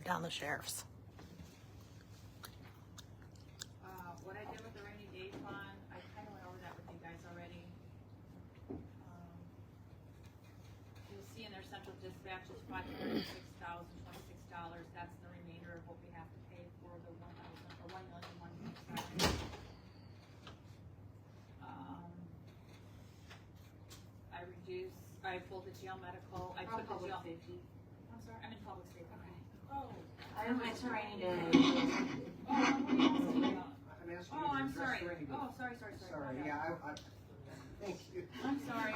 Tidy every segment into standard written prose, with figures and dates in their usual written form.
down the sheriff's. What I did with the rainy day fund, I kind of went over that with you guys already. You'll see in their central dispatch is $506,026. That's the remainder of what we have to pay for the $1,167,000. I pulled the jail medical, I put the Public jail. safety. I'm sorry, I'm in public safety. Okay. Oh. It's a rainy day. Oh, what are you asking about? I'm asking Oh, I'm you to sorry. address the rainy day. Oh, sorry. Sorry, yeah, thank you. I'm sorry.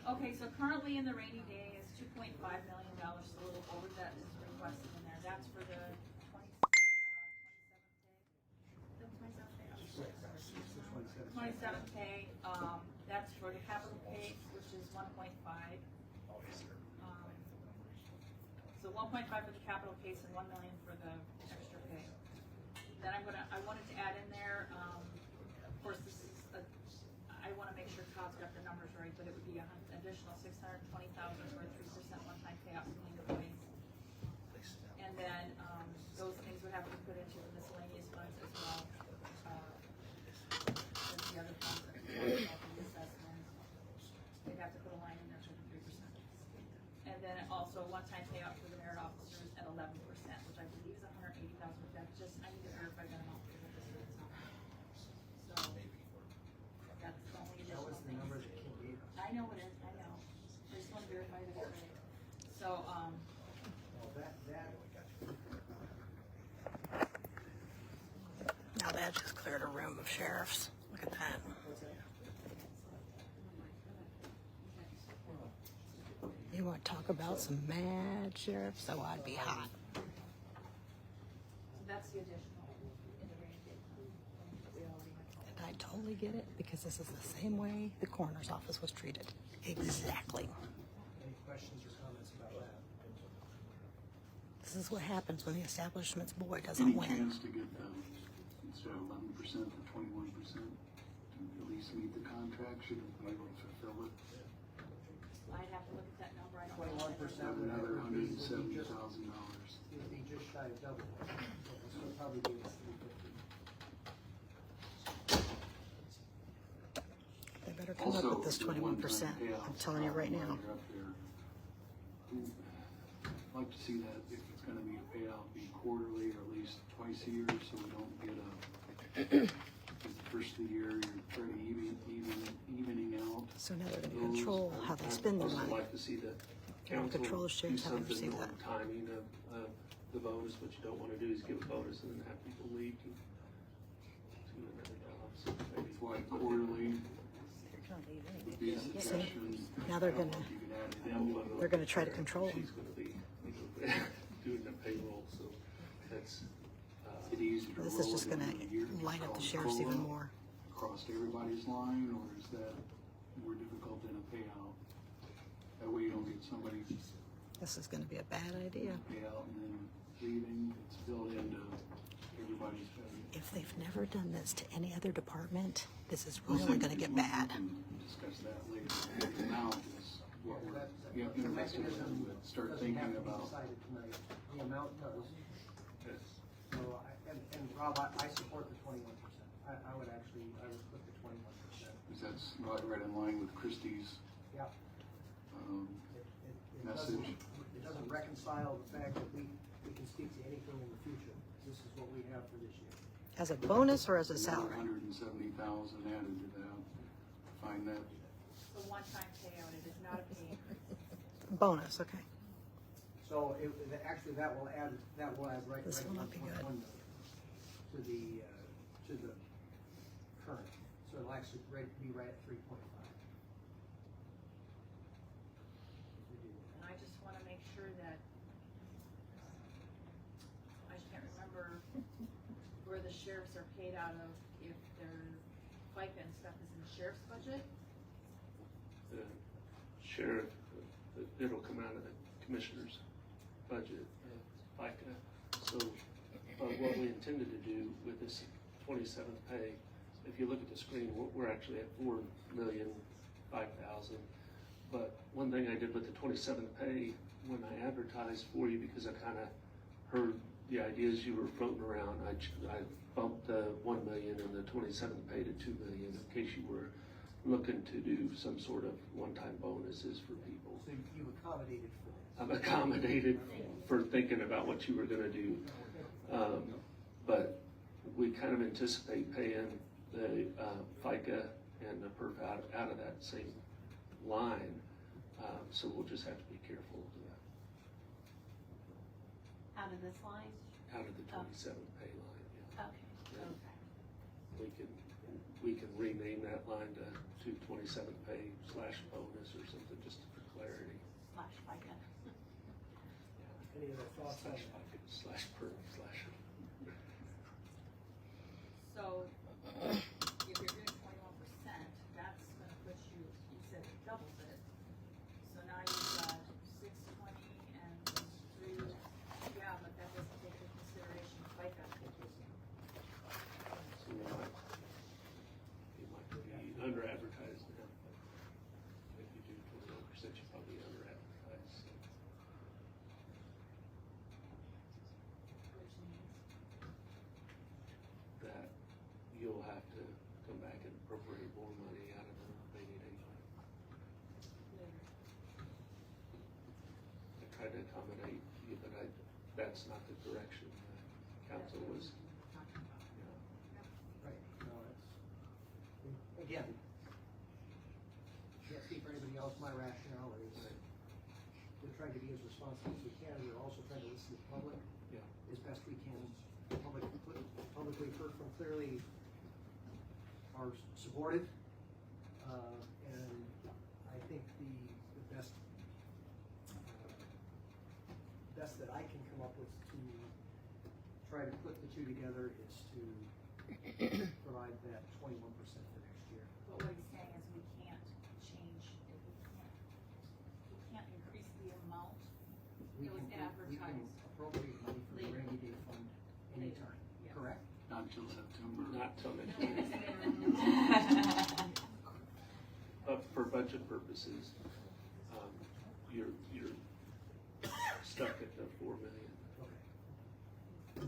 Okay, so currently in the rainy day is $2.5 million, so a little over that is requested in there. That's for the 27th pay. That's for the capital pay, which is 1.5. So 1.5 for the capital case and 1 million for the extra pay. Then I wanted to add in there, of course, this is I want to make sure Todd's got the numbers right, but it would be an additional $620,000 for a 3% one-time payout to the employees. And then those things would have to be put into the miscellaneous funds as well. As the other funds that we talked about, the assessments, they'd have to put a line in there for the 3%. And then also one-time payout for the merit officers at 11%, which I believe is $180,000. That's just, I need to verify that amount. So that's the only additional thing. I know it is, I know. I just want to verify that it's right. So, Now that just cleared a room of sheriffs. Look at that. You want to talk about some mad sheriffs? Oh, I'd be hot. so that's the additional in the rainy day fund that we already have. And I totally get it because this is the same way the coroner's office was treated. Exactly. Any questions or comments about that? This is what happens when the establishment's boy Any doesn't win. chance to get instead of 11% or 21% to at least meet the contract? Should we be able to fulfill it? I'd have to look at that number, I don't know. 21%. Have another $170,000. It'd be just shy of double. So it'll probably be about 350. They better come up with this 21%. I'm telling you right now. I'd like to see that if it's going to be a payout, be quarterly or at least twice a year, so we don't get the first of the year you're trying to evening out. So now they're going to control how they spend their I'd also money. like to see the They don't council control the do sheriff's how they something receive on that. timing of the bonus. What you don't want to do is give a bonus and then have people leave to another job. So maybe It's like quarterly would be a suggestion. Now they're gonna You could add it in. they're gonna try to control them. she's going to be doing the payroll, so that's Is it easy to This is roll just it gonna into the year light up the across sheriffs even COLA, more. across everybody's line, or is that more difficult than a payout? That way you don't get somebody This is gonna be a bad idea. payout and then leaving. It's built into everybody's pay. If they've never done this to any other department, this is really gonna get bad. We can discuss that later. The amount is what we're, you have to invest in, start thinking about. Decided tonight. The amount does. yes. So, and Rob, I support the 21%. I would put the 21%. Because that's right in line with Christie's Yeah. It message. It doesn't reconcile the fact that we can speak to anything in the future. This is what we have for this year. As a bonus or as a salary? 170,000 added to that. Find that. It's a one-time payout, it is not a pay increase. Bonus, okay. So actually that will add right This will not be good. 1.1 million to the current. So it'll actually be right at 3.5. And I just want to make sure that, I can't remember where the sheriffs are paid out of, if their FICA and stuff is in the sheriff's budget. The sheriff, it'll come out of the commissioner's budget, FICA. So what we intended to do with this 27th pay, if you look at the screen, we're actually at $4,005,000. But one thing I did with the 27th pay, when I advertised for you, because I kind of heard the ideas you were floating around, I bumped the 1 million and the 27 pay to 2 million in case you were looking to do some sort of one-time bonuses for people. So you accommodated for that. I'm accommodated for thinking about what you were gonna do. But we kind of anticipate paying the FICA and the PERF out of that same line. So we'll just have to be careful of that. Out of this line? Out of the 27 pay line, yeah. Okay, Yeah. okay. We can rename that line to 27 pay / bonus or something, just for clarity. Slash FICA. Any other thoughts on Slash that? FICA / PERF / So, if you're doing 21%, that's gonna put you, you said it doubles it. So now you've got 620 and 3, yeah, but that doesn't take into consideration FICA. So you might be under advertised now. If you do 21%, you probably under advertised. So. Which means, That you'll have to come back and appropriate more money out of the rainy day fund. I tried to accommodate you, but that's not the direction the council was. Right, no, it's, again, can't speak for anybody else, my rationale is we're trying to be as responsible as we can, we're also trying to listen to the public Yeah. as best we can. Publicly heard from clearly are supportive, and I think the best that I can come up with to try to put the two together is to provide that 21% for next year. but what he's saying is we can't change, if we can't increase the amount. We It was can advertised. appropriate money for the rainy day fund anytime, Yeah. correct? Not until September. Not till next year. But for budget purposes, you're stuck at the 4 million. Okay. It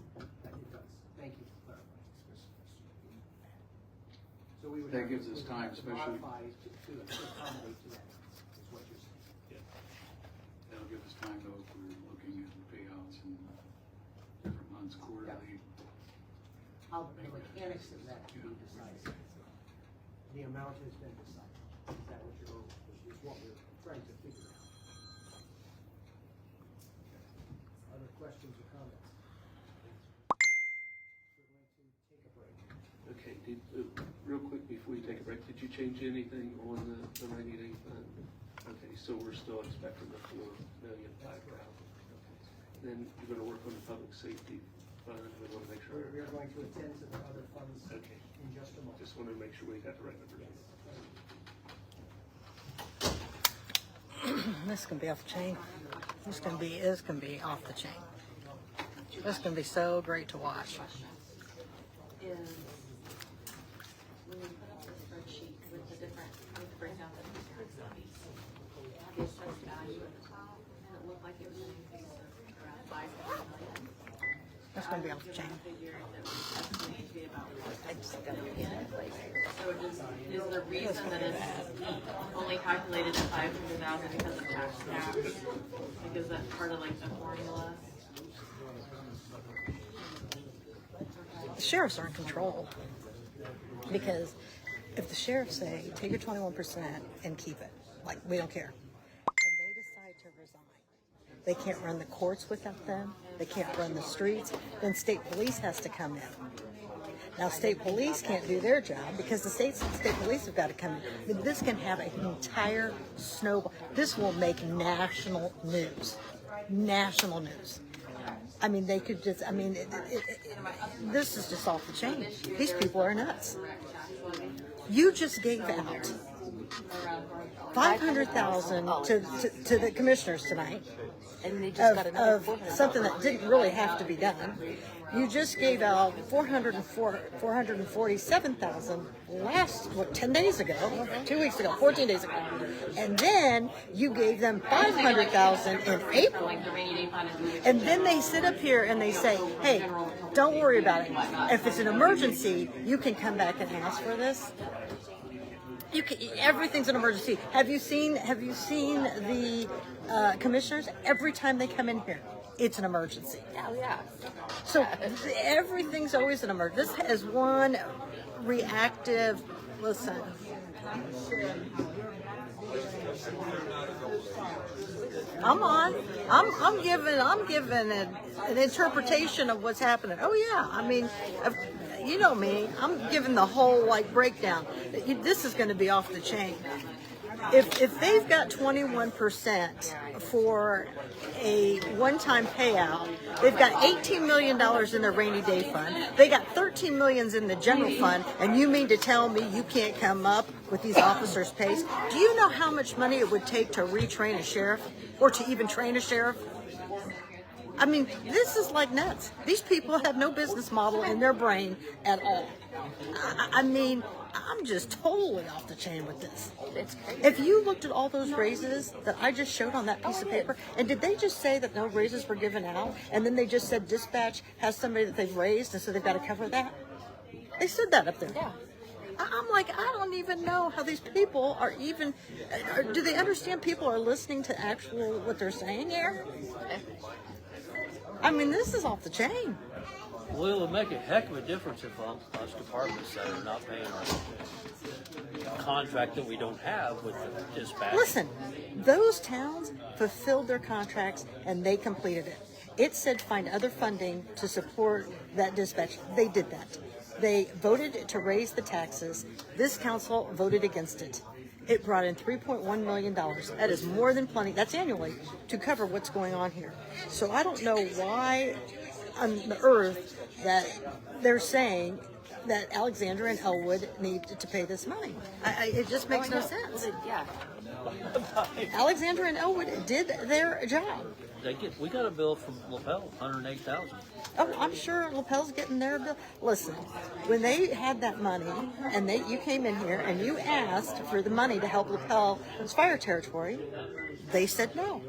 does. Thank you for clarifying. So we would. That have gives to- us we would time, have to especially- modify to accommodate to that, is what you're saying. That'll give us time though, if we're looking at payouts in different months quarterly. How the mechanics of that can be decided. The amount has been decided. Is that what is what we're trying to figure out? Other questions or comments? We're going to take a break. Okay, real quick before we take a break, did you change anything on the rainy day fund? Okay, so we're still expecting the 4,005,000. Okay. Then you're gonna work on the public safety fund, we wanna make sure. We are going to attend to the other funds Okay. in just a moment. Just wanted to make sure we got the right number. This can be off the chain. This can be off the chain. This can be so great to watch. Is when you put up the spreadsheet with the different, with the breakdown of the tax levies, the assessed value at the top, and it looked like it was an increase of around 500 million. That's gonna be off the chain. Figure that was estimated to be about I just got it. So is the reason that it's only calculated at 500,000 because of tax cap? Because that's part of like the formula? The sheriffs are in control. Because if the sheriffs say, take your 21% and keep it, like, we don't care, and they decide to resign, they can't run the courts without them, they can't run the streets, then state police has to come in. Now, state police can't do their job because the state police have got to come in. This can have an entire snowball. This will make national news. National news. I mean, they could just, I mean, this is just off the chain. These people are nuts. You just gave out $500,000 to the commissioners tonight And they just got another of 400,000. something that didn't really have to be done. You just gave out 447,000 last 10 days ago, 2 weeks ago, 14 days ago, and then you gave them 500,000 in April. And then they sit up here and they say, "Hey, don't worry about it. If it's an emergency, you can come back and ask for this." You can, everything's an emergency. Have you seen the commissioners? Every time they come in here, it's an emergency. Oh, yeah. So everything's always an emergency. This is one reactive. Listen. I'm giving an interpretation of what's happening. Oh yeah, I mean, you know me. I'm giving the whole breakdown. This is going to be off the chain. If they've got 21% for a one-time payout, they've got $18 million in their rainy day fund. They got $13 million in the general fund, and you mean to tell me you can't come up with these officers' pays? Do you know how much money it would take to retrain a sheriff, or to even train a sheriff? I mean, this is like nuts. These people have no business model in their brain at all. I mean, I'm just totally off the chain with this. It's crazy. If you looked at all those raises that I just showed on that piece of paper, and did they just say that no raises were given out, and then they just said dispatch has somebody that they've raised, and so they've got to cover that? They said that up there. Yeah. I'm like, I don't even know how these people are even, do they understand people are listening to actual what they're saying here? I mean, this is off the chain. Well, it would make a heck of a difference if us departments that are not paying our contract that we don't have with the dispatch. Listen, those towns fulfilled their contracts and they completed it. It said find other funding to support that dispatch. They did that. They voted to raise the taxes. This council voted against it. It brought in $3.1 million. That is more than plenty. That's annually to cover what's going on here. So I don't know why on the earth that they're saying that Alexandra and Elwood need to pay this money. It just makes no sense. Yeah. Alexandra and Elwood did their job. We got a bill from LaPel, $108,000. Oh, I'm sure LaPel's getting their bill. Listen, when they had that money and you came in here and you asked for the money to help LaPel's fire territory, they said no.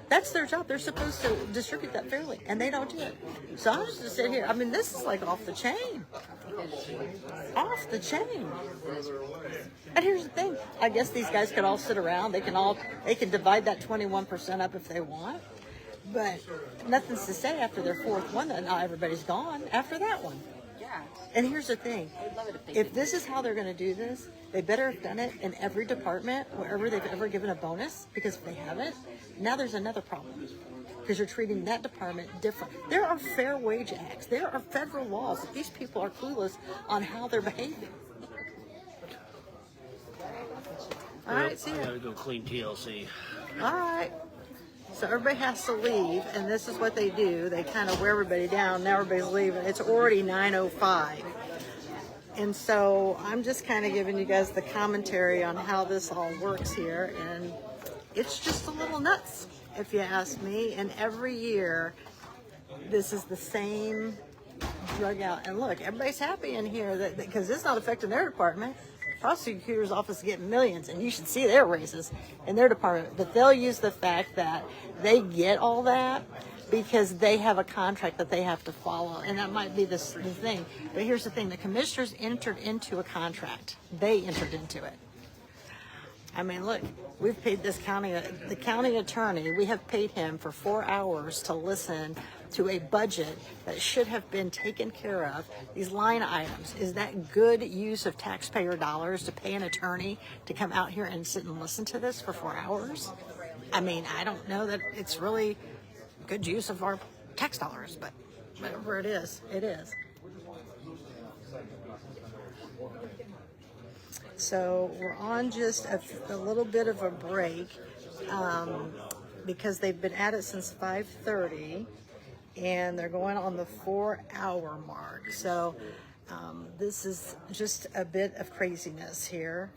That's their job. They're supposed to distribute that fairly, and they don't do it. So I'm just sitting here. I mean, this is like off the chain. Off the chain. And here's the thing. I guess these guys could all sit around. They can divide that 21% up if they want. But nothing's to say after their fourth one that not everybody's gone after that one. Yeah. And here's the thing. I would love it if they If did. this is how they're going to do this, they better have done it in every department wherever they've ever given a bonus, because if they haven't, now there's another problem. Because you're treating that department different. There are fair wage acts. There are federal laws. If these people are clueless on how they're behaving. All right, see I ya. gotta go clean TLC. All right. So everybody has to leave, and this is what they do. They kind of wear everybody down. Now everybody's leaving. It's already 9:05. And so I'm just kind of giving you guys the commentary on how this all works here. And it's just a little nuts, if you ask me. And every year, this is the same drug out. And look, everybody's happy in here because it's not affecting their department. Prosecutor's office is getting millions, and you should see their raises in their department. But they'll use the fact that they get all that because they have a contract that they have to follow, and that might be the thing. But here's the thing: the commissioners entered into a contract. They entered into it. I mean, look, we've paid the county attorney. We have paid him for 4 hours to listen to a budget that should have been taken care of. These line items, is that good use of taxpayer dollars to pay an attorney to come out here and sit and listen to this for 4 hours? I mean, I don't know that it's really good use of our tax dollars, but whatever it is, it is. So we're on just a little bit of a break because they've been at it since 5:30. And they're going on the 4-hour mark. So this is just a bit of craziness here.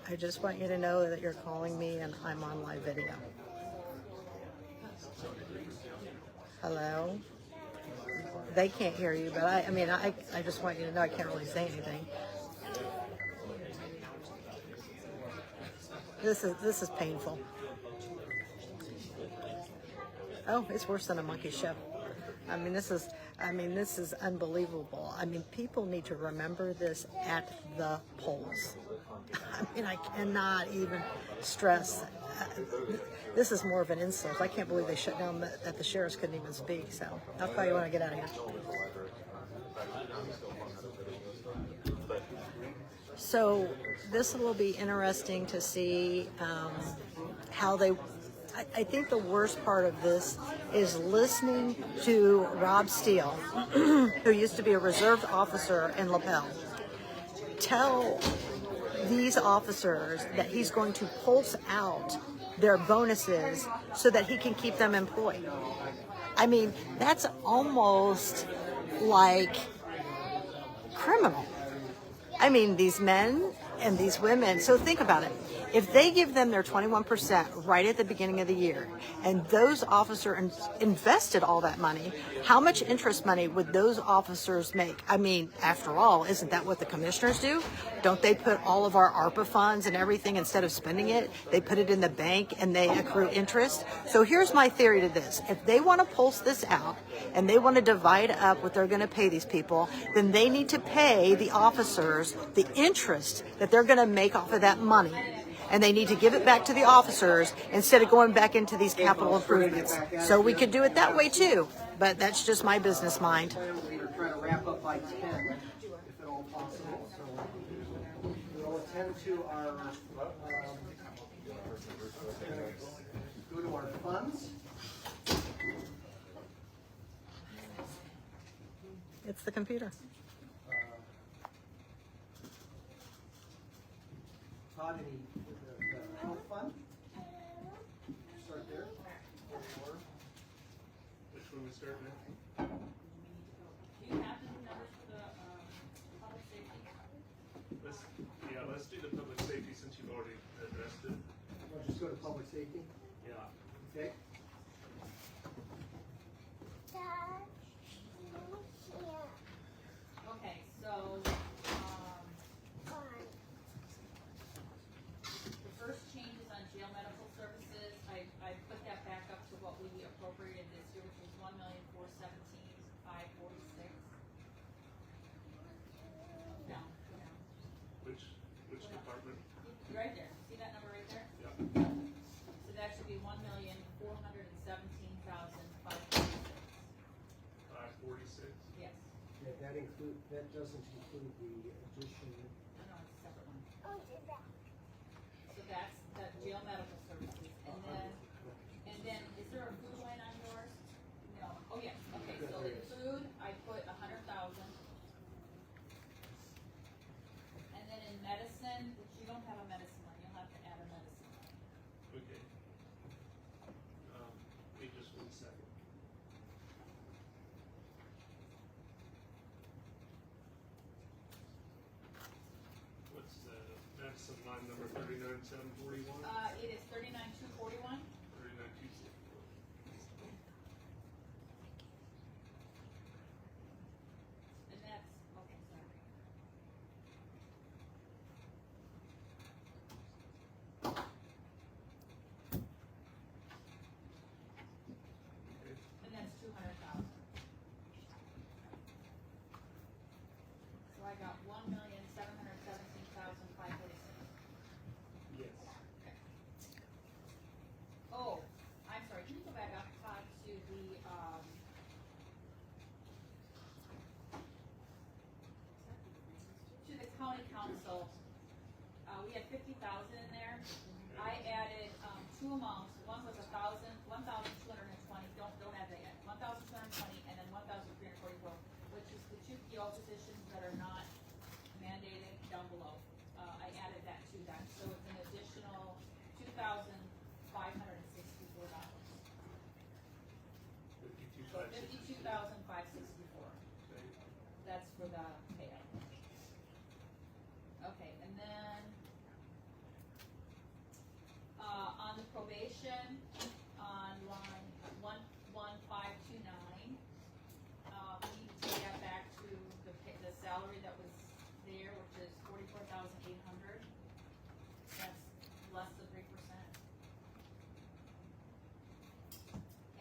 I just want you to know that you're calling me and I'm on live video. Hello? They can't hear you, but I just want you to know I can't really say anything. This is painful. Oh, it's worse than a monkey show. This is unbelievable. People need to remember this at the polls. I cannot even stress. This is more of an insult. I can't believe they shut down that the sheriffs couldn't even speak. So I'll call you when I get out of here. So this will be interesting to see how they. I think the worst part of this is listening to Rob Steele, who used to be a reserve officer in LaPel, tell these officers that he's going to pulse out their bonuses so that he can keep them employed. That's almost like criminal. These men and these women, so think about it. If they give them their 21% right at the beginning of the year, and those officers invested all that money, how much interest money would those officers make? After all, isn't that what the commissioners do? Don't they put all of our ARPA funds and everything, instead of spending it, they put it in the bank and they accrue interest? So here's my theory to this. If they want to pulse this out and they want to divide up what they're going to pay these people, then they need to pay the officers the interest that they're going to make off of that money. And they need to give it back to the officers instead of going back into these capital improvements. So we could do it that way too, but that's just my business mind. We're trying to wrap up by 10, if at all possible. So we'll attend to our, go to our funds. It's the computer. Todd, the health fund? Start there. Which one we start with? Do you have the numbers for the public safety? Let's do the public safety since you've already addressed it. We'll just go to public safety. Yeah. Okay. Okay, so, the first change is on jail medical services. I put that back up to what we appropriated this year, which was $1,417,546. No. Which department? Right there, see that number right there? Yeah. So that should be $1,417,546. 546. Yes, Yeah, that doesn't include the addition. no, it's a separate one. So that's the jail medical services, and then, is there a food line on yours? No, oh yes, okay, so in food, I put 100,000. And then in medicine, which you don't have a medicine line, you'll have to add a medicine line. Okay. Wait just 1 second. What's the Madison line number 39741? It is 39,241. 39264. And that's, okay, sorry. Okay. And that's 200,000. So I got 1,717,546. Yes. Oh, I'm sorry, can you go back up, Todd, to the county council? We had 50,000 in there. I added, two amounts, one was 1,220, don't add that yet, 1,220, and then 1,344, which is the two PO positions that are not mandated down below. I added that to that, so it's an additional $2,564. 52,564. That's for the payout. Okay, and then addition on line 11529. We need to take that back to the salary that was there, which is 44,800. That's less than 3%.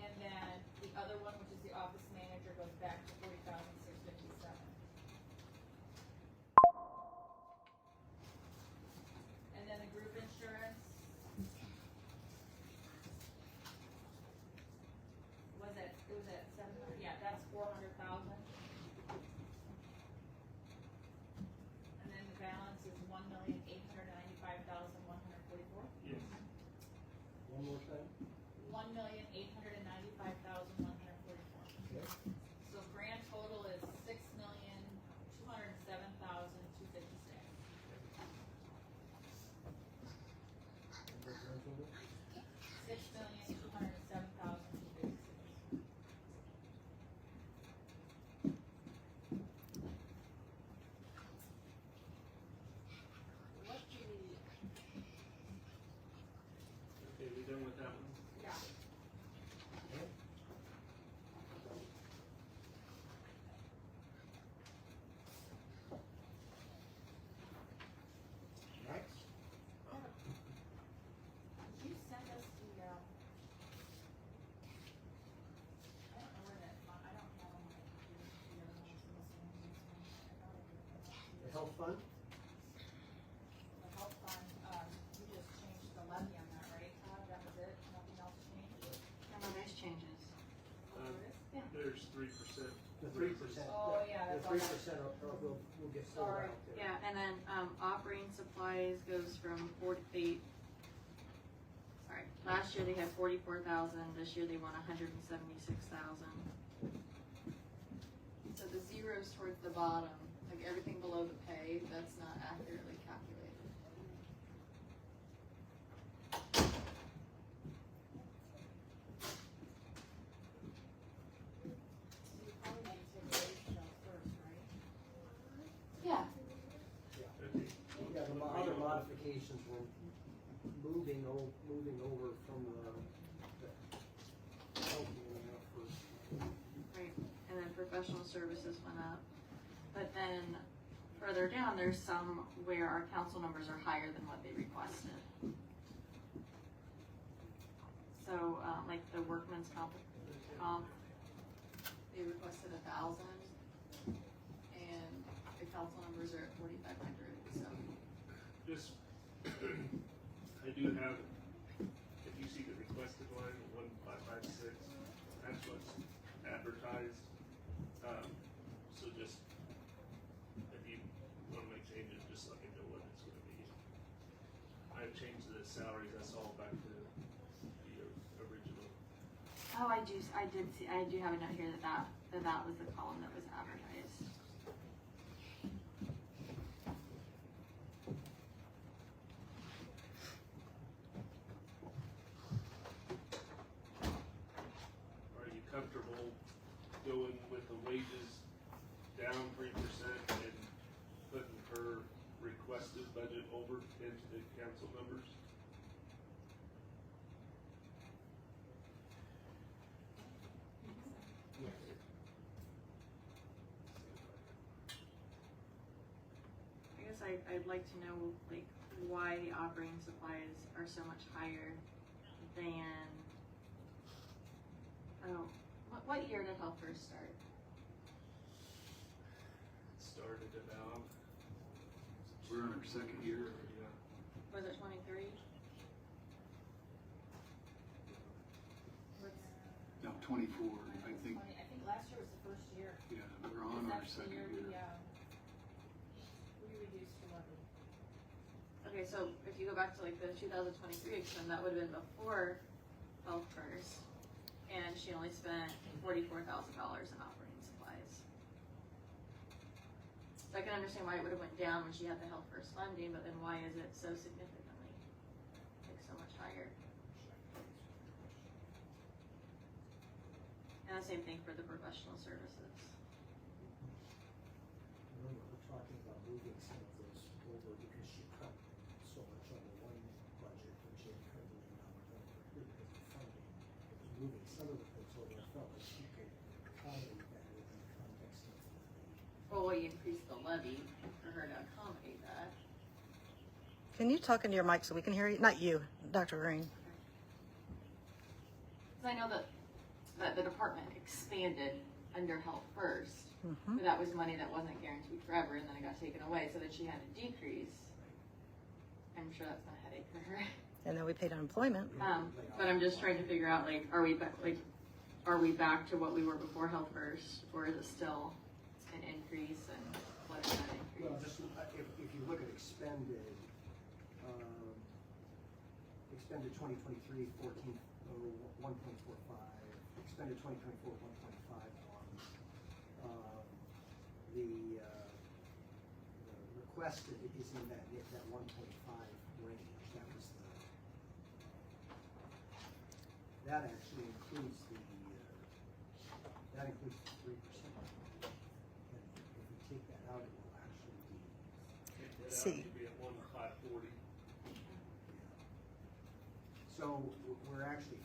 And then the other one, which is the office manager, goes back to 40,657. And then the group insurance it was at 700, yeah, that's 400,000. And then the balance is 1,895,144. Yes. One more time? 1,895,144. Okay. So grand total is 6,207,256. And the grand total? 6,207,256. What do we? Okay, we done with that one? Yeah. Okay. Next. Did you send us the, I don't know where that, I don't have on my computer. The health fund? The health fund, you just changed the levy on that, right, Todd? That was it? Nothing else changed? No, there's changes. Oh, there is? Yeah. There's 3%. The 3%. Oh, yeah, The that's all 3% will get sold Sorry. out there. Yeah, and then, operating supplies goes from last year they had 44,000, this year they want 176,000. So the zeros towards the bottom, like everything below the pay, that's not accurately calculated. So you probably need to take the wage bill first, right? Yeah. Okay. Yeah, the other modifications were moving over from the health unit first. Right, and then professional services went up. But then further down, there's some where our council numbers are higher than what they requested. So, like the workman's comp, they requested 1,000, and the council numbers are at 4,500, so. This, I do have, if you see the requested line, 1556, that's what's advertised. So just, if you wanna make changes, just let me know what it's gonna be. I've changed the salaries, that's all back to the original. Oh, I do have a note here that was the column that was advertised. Are you comfortable going with the wages down 3% and putting her requested budget over into the council numbers? Yes. I guess I'd like to know, like, why the operating supplies are so much higher than, what year did health first start? It started about, We're in our second year. yeah, Was it 23? No, 24, I think, I think last year was the first year. yeah, we're on our That's the second year year. we reduced the levy. Okay, so if you go back to like the 2023 exam, that would have been before health first, and she only spent $44,000 in operating supplies. So I can understand why it would have went down when she had the health first funding, but then why is it so significantly, like so much higher? And the same thing for the professional services. Remember, we're talking about moving some of those over because she cut so much on the one budget, and she had cut $1 million over here. some of the folks over, I felt like you could accommodate that in the context of. Well, we increased the levy for her to accommodate that. Can you talk into your mic so we can hear you? Not you, Dr. Green. Because I know that the department expanded under Health First, Mm-hmm. but that was money that wasn't guaranteed forever, and then it got taken away, so that she had to decrease. I'm sure that's been a headache for her. And then we paid unemployment. But I'm just trying to figure out, like, are we back to what we were before Health First, or is it still an increase, and what is that increase? Well, just, if you look at expended 2023, 1.45, expended 2024, 1.5 on, the requested is in that 1.5 range, that actually includes that includes the 3%. And if we take that out, it will actually be. See. Be at 1,540. So we're actually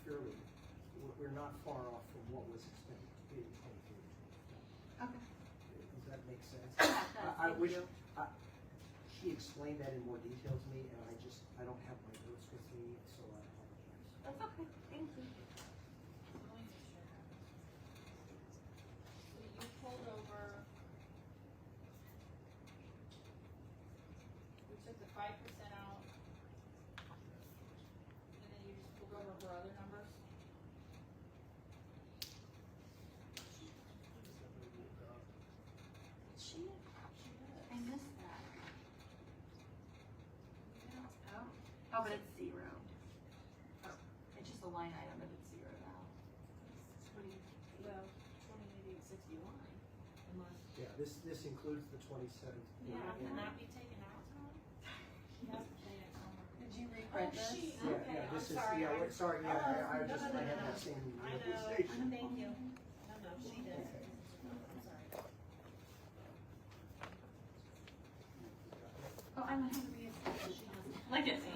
we're not far off from what was expected to be in 2023. Okay. Does that make sense? Yeah, it does. I Thank wish, you. she explained that in more detail to me, and I don't have my notes with me, so I apologize. That's okay, thank you. So you pulled over. We took the 5% out. And then you just pulled over for other numbers. I missed that. Oh, but it's zero. Oh, it's just a line item, but it's zero now. Well, 28,861. Unless. Yeah, this includes the 27th. Yeah, can that be taken out, Tom? She has to pay it somewhere. Did you reprint this? Yeah, this is, sorry, I had that same realization. Thank you. No, she did. I'm sorry. Oh, I'm ahead of you. She hasn't. Look at me.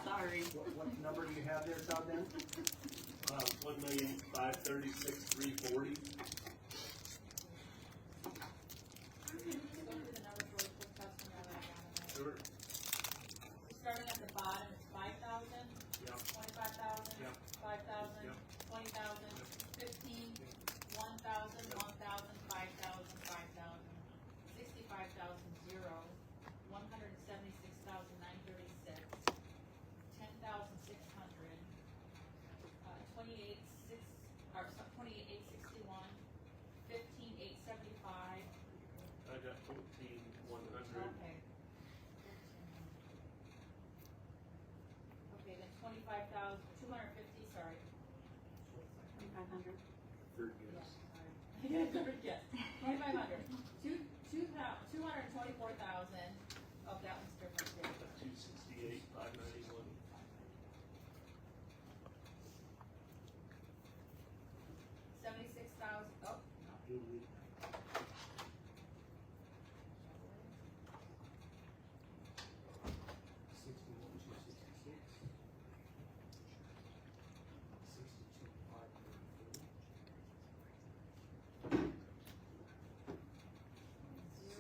Sorry. What number do you have there, Todd, then? 1,536,340. Go through the numbers really quick, Dustin, now that I got them. Sure. Starting at the bottom, it's 5,000, Yeah. 25,000, Yeah. 5,000, Yeah. 20,000, 15, 1,000, 1,000, 5,000, 5,000, 65,000, 0, 176,936, 10,600, 28,861, 15,875. I got 14,100. Okay. Okay, then 25,000, 250, sorry. 2,500. Third guess. Yes, 2,500. 224,000. Oh, that one's different too. 268,591. 76,000, oh, no. 88.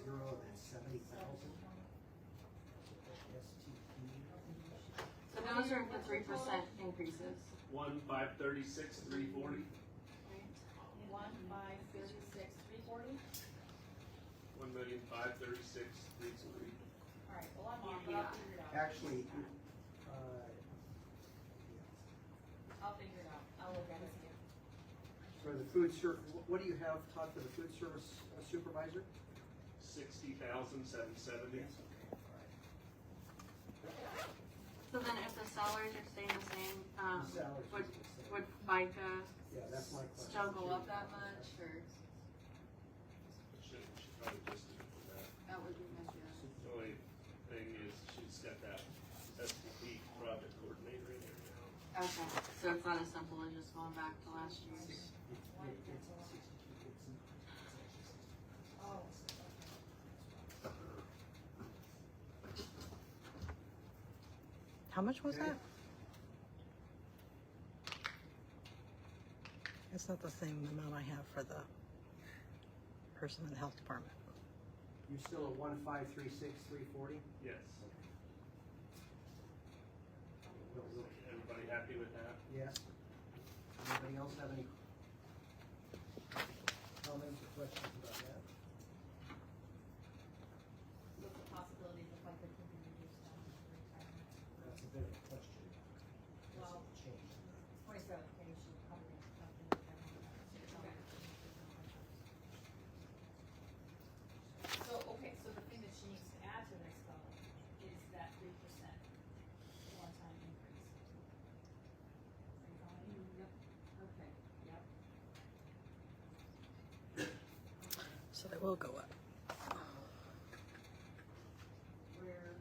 Zero, that's 70,000. So those are the 3% increases. 1,536,340. 1,536,340. 1,536,340. All right, well, I'm off, but I'll figure it out. Actually, I'll figure it out. I'll look at it again. for the food what do you have, Todd, for the food service supervisor? 60,770. So then if the salaries are staying the same, The salaries would, is the same. would FICA Yeah, that's my question. still go up that much, or Should probably just do it for that. that would be my guess? The only thing is she's got that SPP project coordinator in there now. Okay, so it's not as simple as just going back to last year's. Oh. How much was that? It's not the same amount I have for the person in the health department. You're still at 1,536,340? Yes. Everybody happy with that? Yes. Anybody else have any comments or questions about that? What's the possibility of like they could be reduced down to retirement? That's a bit of a question. Well, Change. 27K should cover it. Okay. So the thing that she needs to add to this though is that 3% one-time increase. Are you following? Yep. Okay, yep. So they will go up. Where?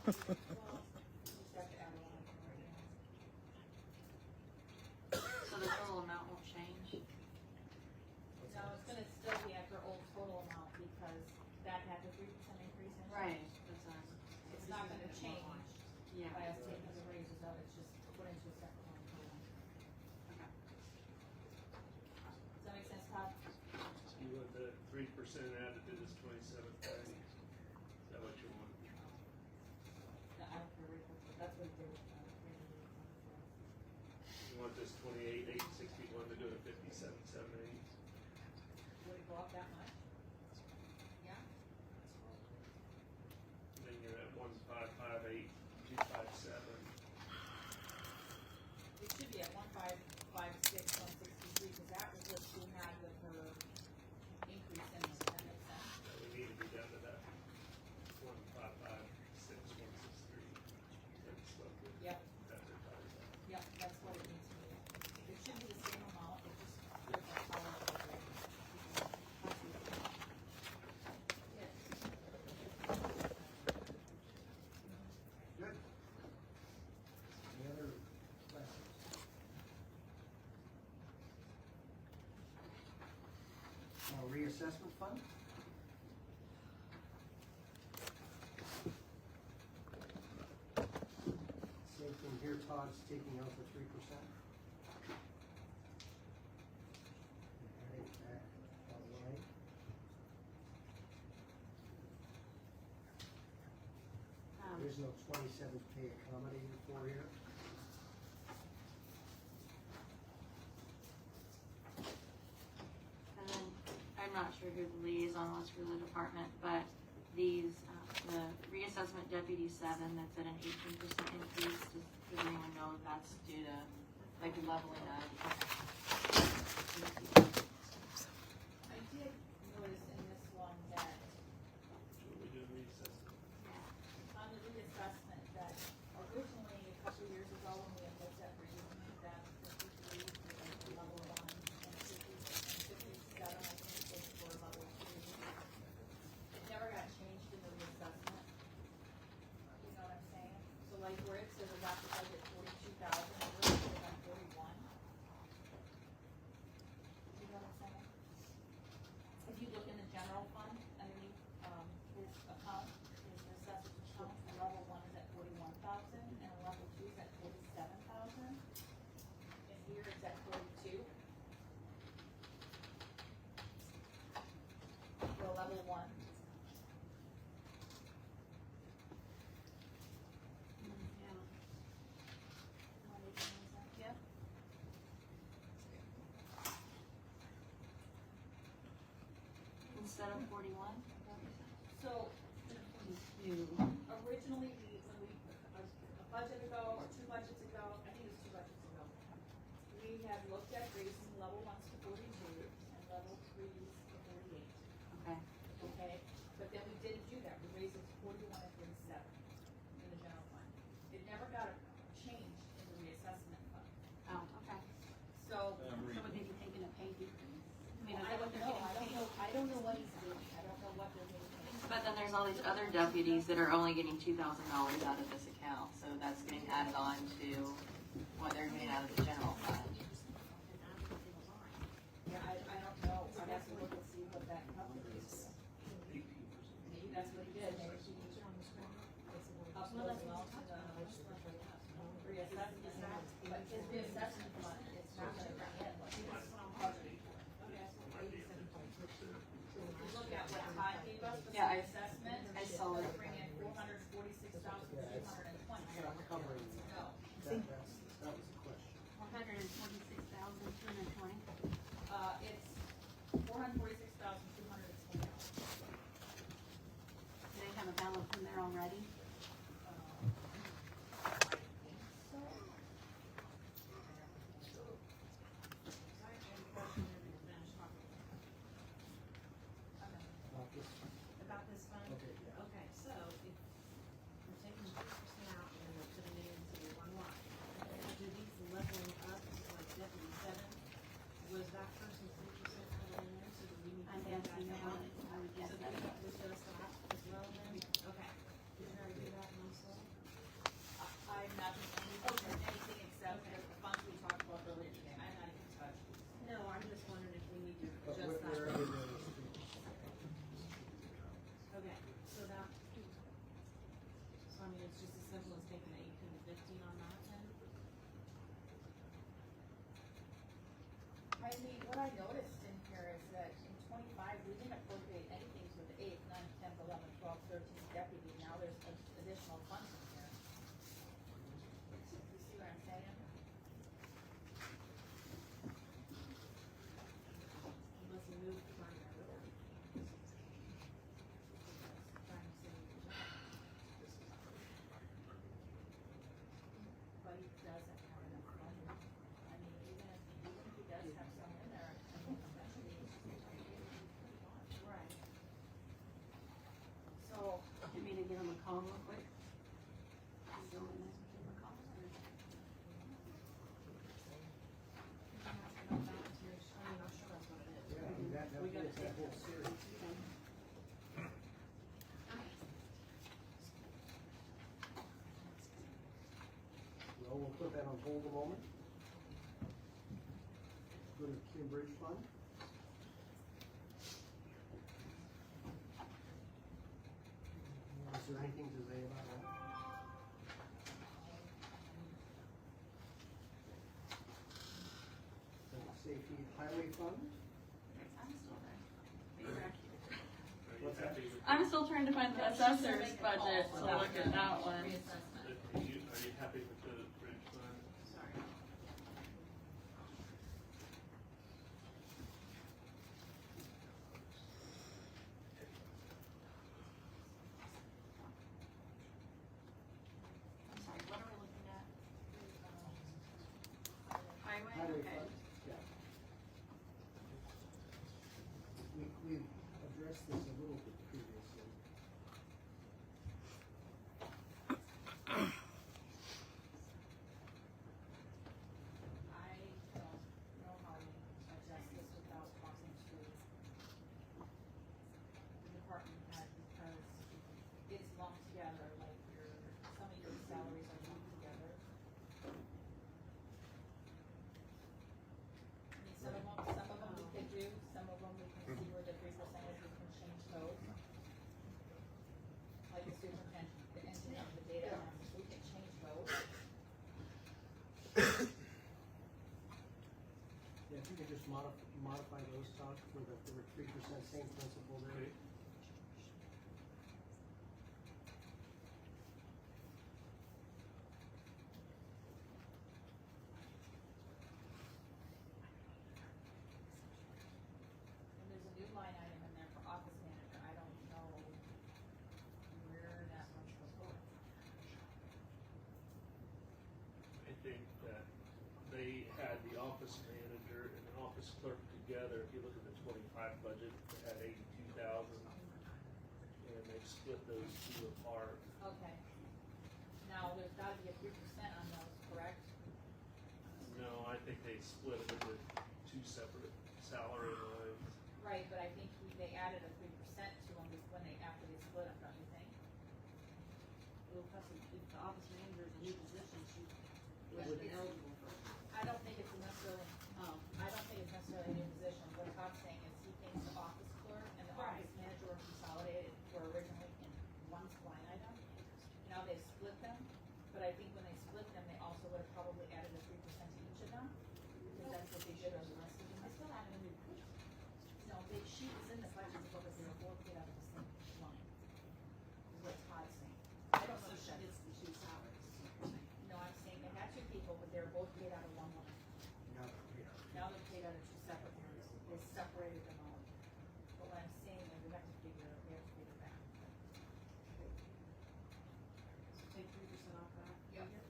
Well, you just have to add a line right now. So the total amount won't change? No, it's gonna still be at her old total amount because that had the 3% increase in it. Right. That's It's not gonna change Yeah. by us taking the raises out, it's just put into a separate line total. Okay. Does that make sense, Todd? You want the 3% added to this 27,000? Is that what you want? No, I don't care, that's what they were, You want this 28,861 to go to 57,780? would it go up that much? Yeah? Then you're at 1,558,257. It should be at 1,556, 163, because that was what she had with her increase in this, that makes sense. So we need to be down to that 1,556, 163. That's what we- Yep. that's what we're talking about. Yep, that's what it needs to be. It should be the same amount, it just, there's a color of it. Yes. Good. Any other questions? Reassessment fund? Same thing here, Todd's taking out the 3%. Adding back that line. There's no 27K accommodated for here. And then, I'm not sure who the liaison was for the department, but these, the reassessment deputy 7, that's at an 18% increase, does anyone know if that's due to, like, leveling up? I did notice in this one that, What we do reassessment. on the reassessment, that originally, a couple of years ago, when we had looked at raising that 53 for like the level 1, and 57, I think, was for level 3. It never got changed in the reassessment. You know what I'm saying? So like where it says adopted budget 42,000, it really should have been 41. You know what I'm saying? If you look in the general fund, underneath, his account, his assessment account, level 1 is at 41,000, and level 2 is at 47,000. And here it's at 42. For level 1. Yeah. Instead of 41? So, New. originally, when we, a budget ago, or 2 budgets ago, I think it was 2 budgets ago, we had looked at raising level 1s to 42 and level 3s to 48, Okay. okay? But then we didn't do that, we raised it to 41 and 37 in the general fund. It never got changed in the reassessment fund. Oh, okay. So, So would they be taking a pay decrease? I mean, is I that what don't they're know, getting paid? I don't know what he's doing, I don't know what they're doing. But then there's all these other deputies that are only getting $2,000 out of this account, so on to what they're doing out of the general fund. Yeah, I don't know, I'd have to look and see what that calculates. Maybe that's what he did, maybe he uploaded them all to the reassessment, but his reassessment fund, it's not gonna bring in what he was budgeting for. Look at what Todd gave us for the Yeah, assessment, I saw it. bring in $446,220. I'm covering, No. See? that was the question. 146,220. It's $446,220. Do they have a balance in there already? About this, About this fund? okay, yeah. Okay, so if we're taking 2% out and we're putting it into one line, do these leveling up, like deputy 7, was that person's 3% added in there, so do we need to I'm pay that guessing that down? one, I would guess So that. that was just that as well then? Okay. Did you already do that also? I'm not doing anything except for the funds we talked about earlier today. I'm not even touching. No, I'm just wondering if we need to But adjust that. wherever there is 3%. Okay, so that, so I mean, it's just as simple as taking the 18 to 15 on that then? I mean, what I noticed in here is that in 25, we didn't appropriate anything to the 8th, 9th, 10th, 11th, 12th, 13th deputy. Now there's additional funds in here. You see what I'm saying? Unless we move the money over there. Trying to save the job. But he doesn't have enough money. I mean, even if he does have some in there, I think eventually he's Right. So, You mean to give them a call real quick? Go in there, give them a call. I mean, I'm sure that's what it is. Yeah, I mean, that We was gotta that take whole that. series. Well, we'll put that on hold a moment. Go to Cambridge Fund. Is there anything to say about that? Public Safety Highway Fund? I'm still there. What's that? I'm still trying to find the assessor's budget to look at that one. reassessment. Are you happy with the bridge fund? Sorry. I'm sorry, what are we looking at? Highway, Highway okay. Fund, yeah. We've addressed this a little bit previously. I don't know how we adjust this without crossing streets. The department head, because it's lumped together, like some of your salaries are lumped together. I mean, some of them we could do, some of them we can see where the 3% is, we can change those. Like the superintendent, the engineer, the data analysis, we can change those. Yeah, if you could just modify those, Todd, for the 3%, same principle there. Okay. And there's a new line item in there for office manager, I don't know where that one's supposed to go. I think that they had the office manager and the office clerk together. If you look at the 25 budget, it had 82,000. And they split those two apart. Okay. Now, there's gotta be a 3% on those, correct? No, I think they split it into two separate salary lines. Right, but I think they added a 3% to them when after they split them, don't you think? Well, plus if the office manager is a new position, she would have probably added a 3% to each of them, because that's what they did on the rest of them. I still have it in the budget. No, she was in the budget, but they were both paid out of the same line, is what Todd's saying. I don't know So if she that gets the two salaries, is what you're saying. no, I'm saying they had two people, but they were both paid out of one line. Now, yeah. Now they're paid out of two separate lines. They separated them out. But what I'm saying is we have to figure that. So take 3% off that Yep. figure.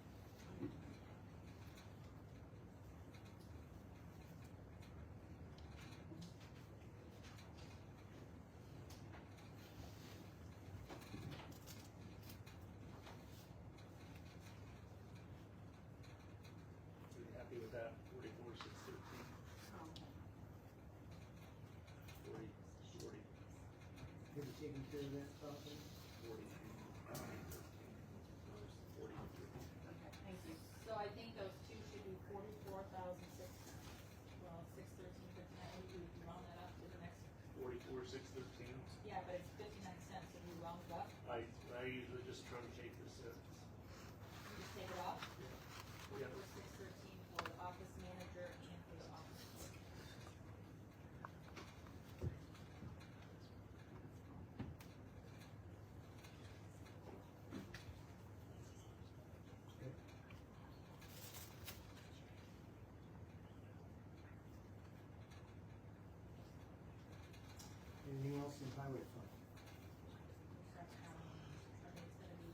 Are you happy with that? 44,613. Oh. 40, Have you taken care of that property? 40, 40. Okay, thank you. So I think those two should be 613.59. We round that up to the next, 44,613. yeah, but it's 59 cents. If you round it up, I usually just truncate the cents. you just take it off. Yeah. 44,613 for the office manager and for the office clerk. Okay. Anything else in highway fund? I think it's gonna be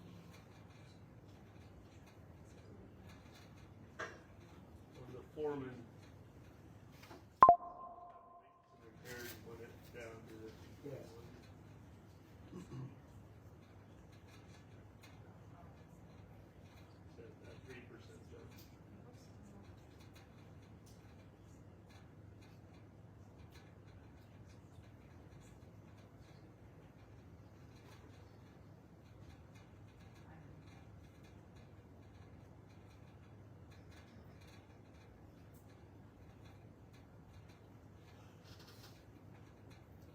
On the foreman. Some repairs went it down to the. Yes. Said that 3% jump.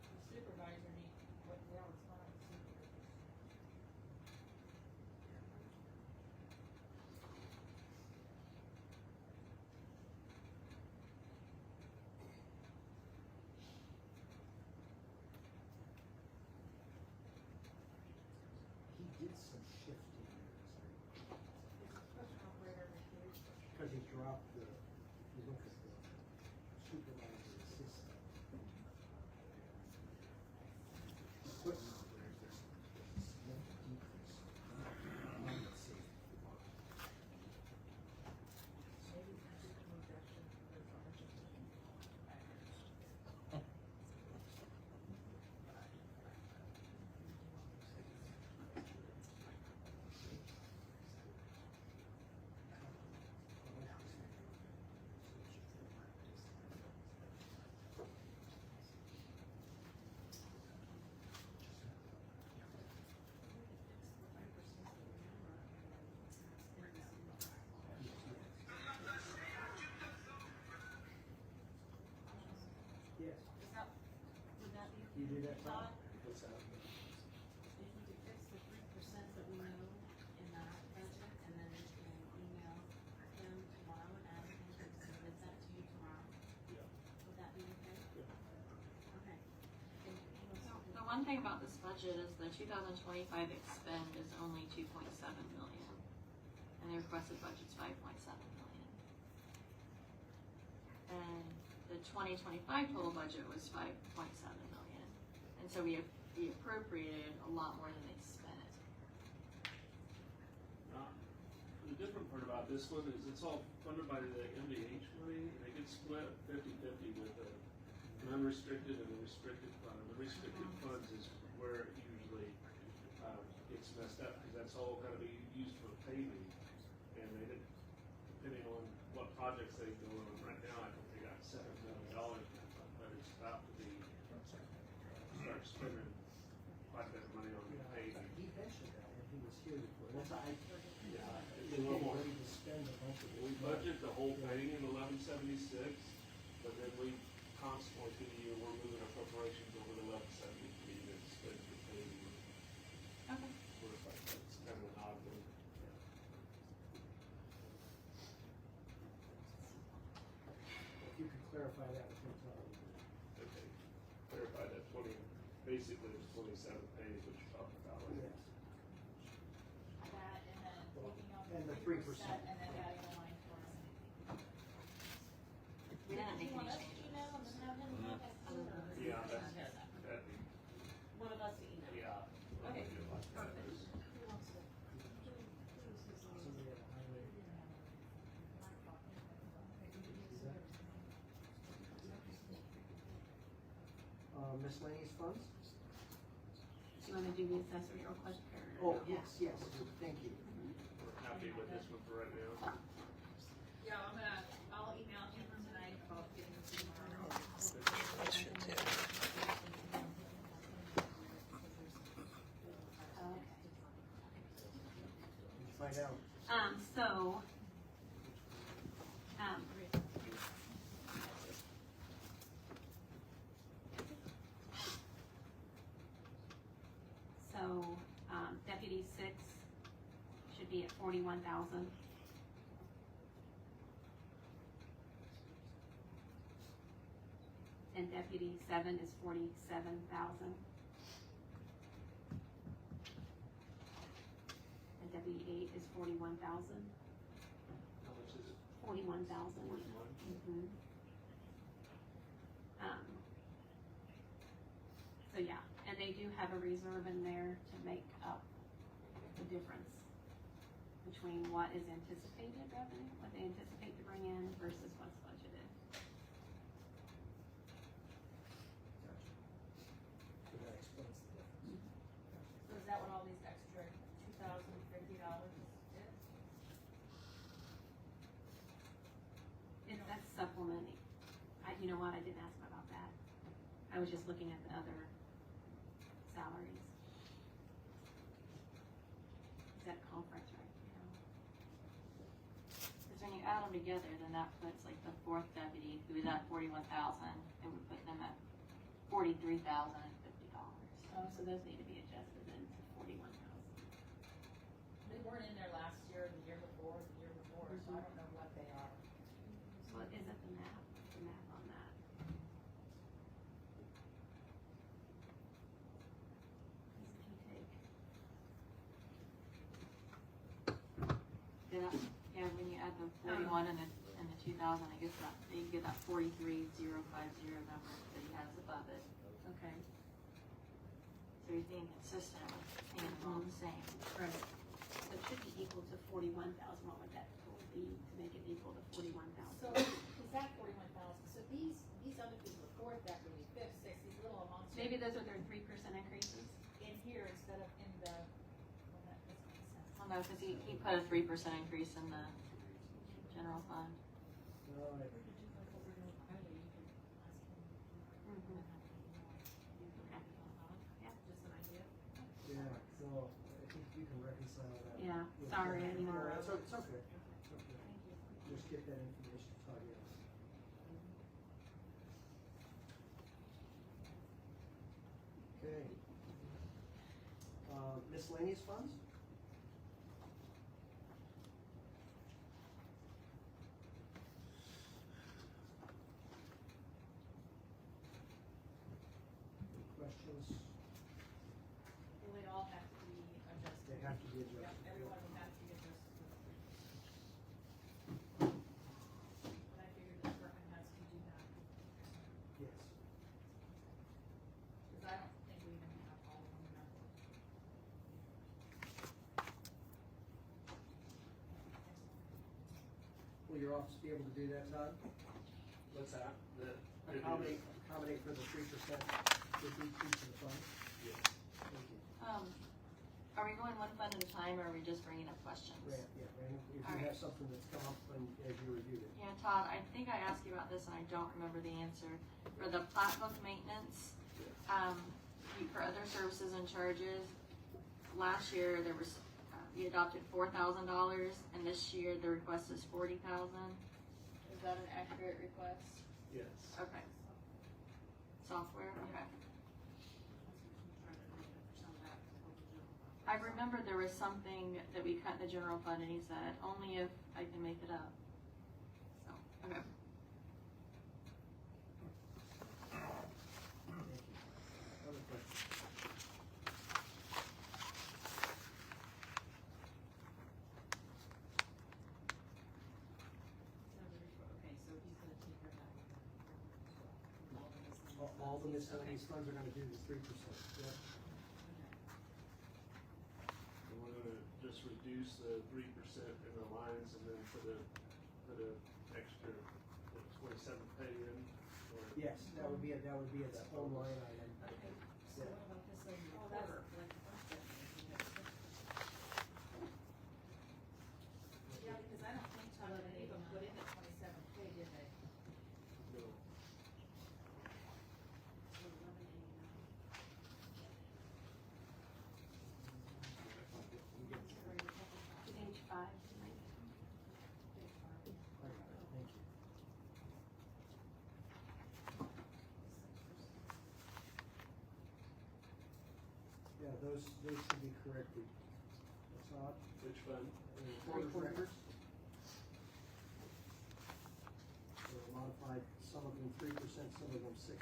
the supervisor need, what, yeah, it's not on the supervisor. He did some shifting there, because he dropped the, if you look at the supervisor assistant. Equipment operator, there's a significant decrease. Let's see. Maybe we should move that to the budget. Yes, Is that, would that be? you do that, Todd? Todd? What's that? If we could fix the 3% that we know in that budget, and then we can email him tomorrow and ask him to submit that to you tomorrow, Yeah. would that be okay? Okay. And he wants So, to- the one thing about this budget is the 2025 expend is only 2.7 million, and the requested budget's 5.7 million. And the 2025 total budget was 5.7 million, and so we appropriated a lot more than they spent. The different part about this one is it's all funded by the MDH money, and it gets split 50-50 with an unrestricted and a restricted fund. The restricted funds is where it usually gets messed up, because that's all gonna be used for paving. And they did, depending on what projects they go on, right now, I think they got $7 million in that fund, but it's about to be, start spending quite a bit of money on paving. He mentioned that when he was here before. That's why Yeah, it's a they're little getting more. ready to spend a bunch of. We budget the whole thing in 1176, but then we constantly through the year, we're moving appropriations over to 1173 to spend for paving. Okay. It's kind of an odd one. clarify that with him, Todd. Okay, clarify that basically it's 27 pays, what you're talking about, right? Yes. That and then taking out And the the 3% 3%. and then adding a line for us. We didn't Do make you want any us to changes. email and then have him email us too, or? Yeah, that'd be, One of us to email. yeah. Okay, I'd like that. perfect. Who wants to? Somebody at the highway. Miscellaneous funds? Do you wanna do the accessory real quick, or? Oh, yes, thank you. We're happy with this one for right now. Yeah, I'll email him tonight about getting this tomorrow. That should do. Find out. Deputy 6 should be at 41,000. And deputy 7 is 47,000. And deputy 8 is 41,000. How much is it? 41,000. 41? Mm-hmm. So yeah, and they do have a reserve in there to make up the difference between what is anticipated revenue, what they anticipate to bring in versus what's budgeted. So that explains the difference. So is that what all these extra $2,050 is? That's supplementing. You know what, I didn't ask him about that. I was just looking at the other salaries. Is that conference, right? Because when you add them together, then that puts like the 4th deputy, who is at 41,000, and we put them at $43,050. Oh, so those need to be adjusted then to 41,000. They weren't in there last year, the year before, so I don't know what they are. So is it the math? The math on that? Because if you take. Yeah, when you add the 41 and the 2,000, I guess that, you get that 43,050 number that he has above it. Okay. So you're being consistent with paying them all the same. Right. So it should be equal to 41,000. What would that total be to make it equal to 41,000? So is that 41,000? So these other people, the 4th deputy, 5th, 6th, these little amounts. Maybe those are their 3% increases? In here instead of in the, well, that doesn't make sense. Well, no, because he put a 3% increase in the general fund. No, I- Just an idea. Yeah, so I think you can reconcile that. Yeah, with sorry, that. I didn't No, know. It's okay. It's okay. Just get that information to Todd, yes. Okay. Miscellaneous funds? Questions? Well, they all have to be adjusted. They have to be adjusted. Yep, everyone would have to be adjusted. But I figured the department has to do that. Yes. Because I don't think we even have all of them in our book. Will your office be able to do that, Todd? What's that? Accommodate for the 3% with each of the funds? Yes. Thank you. Are we going one fund at a time, or are we just bringing up questions? Brandon, if you All right. have something that's come up as you reviewed it. Yeah, Todd, I think I asked you about this and I don't remember the answer. For the plat book maintenance, for other services and charges, last year there was, you adopted $4,000, and this year the request is $40,000. Is that an accurate request? Yes. Okay. Software, okay. I remember there was something that we cut in the general fund and he said, only if I can make it up. So, okay. all the miscellaneous funds are gonna do the 3%, yep. And we're gonna just reduce the 3% in the lines and then put a extra 27 pay in, or? Yes, that would be its own line item. Okay, so what about this over the quarter, like the first definition? Yeah, because I don't think Tom and Eva put in the 27K, did they? No. So 1189. Page 5. I got it, thank you. Yeah, those should be corrected. That's odd. Which fund? Quarters records. So modified, some of them 3%, some of them 6%.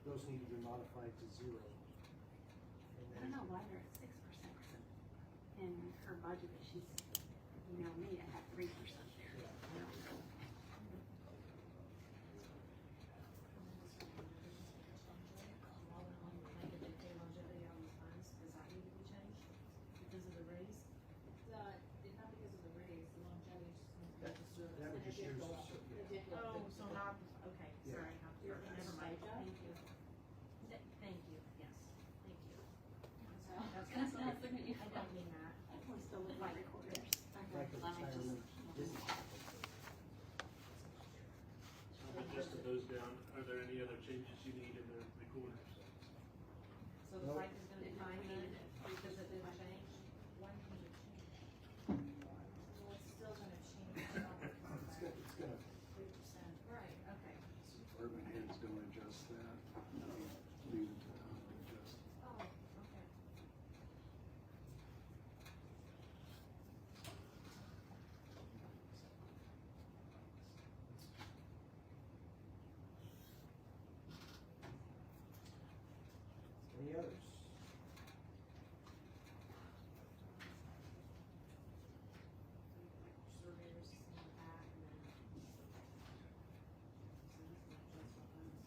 Those need to be modified to 0. And I then- don't know why they're at 6% in her budget, but she's, you know me, I have 3% there. I don't know. Like if they pay longevity on these funds, does that need to be changed because of the raise? It's not because of the raise, the longevity just means the service. That would And it just did use go the up. ser- It did go up. Oh, so not, okay, Yeah. sorry, never mind, Job? thank you. Thank you, yes, thank you. That's not looking at you. I don't mean that. I'm still looking at recorders. Like the Let me retirement. But just to those down, are there any other changes you need in the recorders? So the Nope. price is gonna be fine then, because it didn't change? Why can't it change? Well, it's still gonna change. It's gonna, 3%. Right, okay. Department heads don't adjust that. Leave it to Tom to adjust. Oh, okay. any others? Surveyors in the back and then. So he's gonna adjust the funds.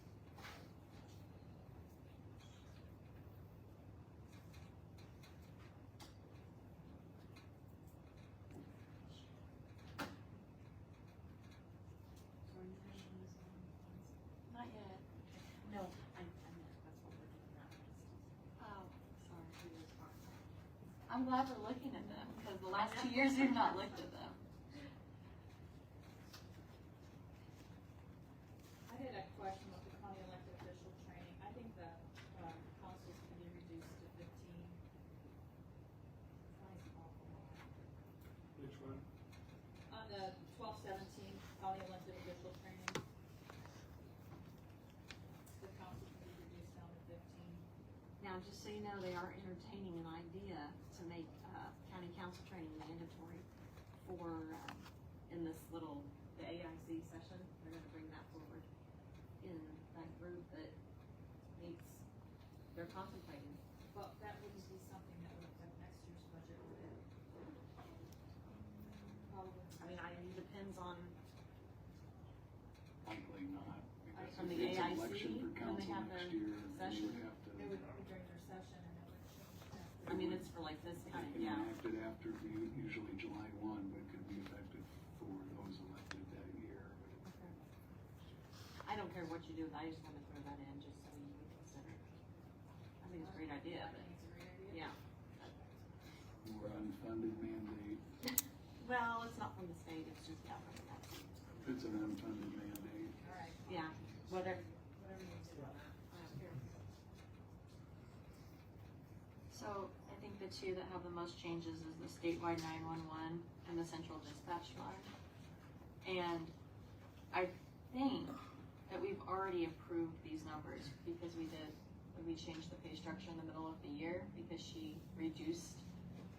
So are you ready on this one? Not yet. No, I meant, that's what we're doing now. Oh, sorry. I'm glad we're looking at them, because the last 2 years we've not looked at them. I had a question with the county elected official training. I think the, councils can be reduced to 15. That's an awful lot. Which one? On the 12-17 county elected official training. The council can be reduced down to 15. Now, just so you know, they are entertaining an idea to make, county council training mandatory for, in this little, the AIC session, they're gonna bring that forward in that group that meets, they're contemplating. But that wouldn't be something that would affect next year's budget, would it? Probably. I mean, it depends on, Likely not, because From if the it's AIC, election for when they council have next their year, they session. would have to. It would be during their session and it would change that. I mean, it's for like this kind of, They yeah. enact it after, usually July 1, but could be effective for those elected that year. I don't care what you do, I just wanna throw that in, just so you can consider. I think it's a great idea, I but, think it's a great idea. yeah. More unfunded mandate. Well, it's not from the state, it's just, yeah, from the county. If it's an unfunded mandate, All right, Yeah, whatever. whatever you do on that. I don't care. So, I think the two that have the most changes is the statewide 911 and the central dispatch line. And I think that we've already approved these numbers because we changed the pay structure in the middle of the year because she reduced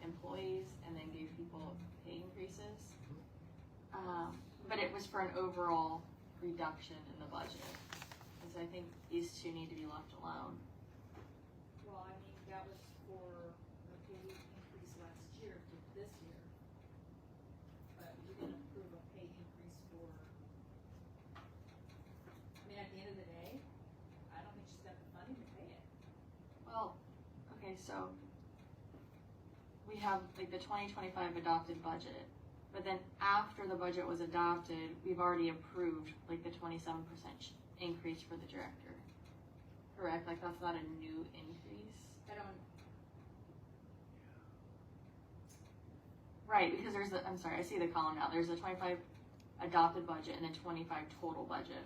employees and then gave people pay increases. But it was for an overall reduction in the budget. And so I think these two need to be left alone. Well, I mean, that was for the this year, but we didn't approve a pay increase for, I mean, at the end of the day, I don't think she's got the funding to pay it. Well, okay, so we have like the 2025 adopted budget, but then after the budget was adopted, we've already approved like the 27% increase for the director. Correct? Like that's not a new increase. I don't, Right, because there's the, I'm sorry, I see the column now. There's a 25 adopted budget and a 25 total budget.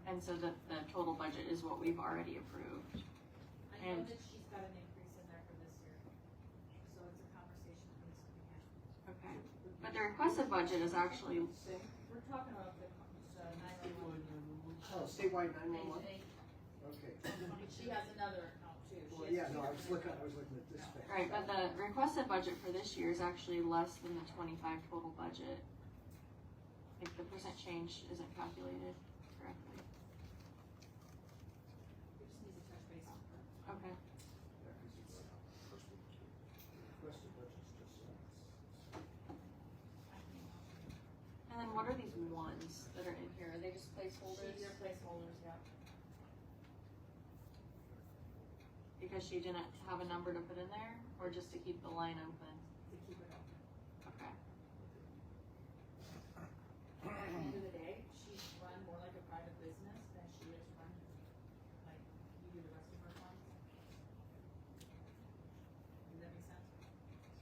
And so the total budget is what we've already approved. I know And- that she's got an increase in there for this year, so it's a conversation that needs to be had. Okay. But the requested budget is actually, We're talking about the 911. Oh, statewide 911? Okay. She has another account too. She Well, has yeah, two no, I was different looking at dispatch. right, but the requested budget for this year is actually less than the 25 total budget. Like the percent change isn't calculated correctly. We just need to touch base on her. Okay. Requested budget's just, And then what are these ones that are in here? Are they just placeholders? These are placeholders, yeah. Because she didn't have a number to put in there, or just to keep the line open? To keep it open. Okay. At the end of the day, she's run more like a private business than she is run like you do the rest of her funds. Does that make sense?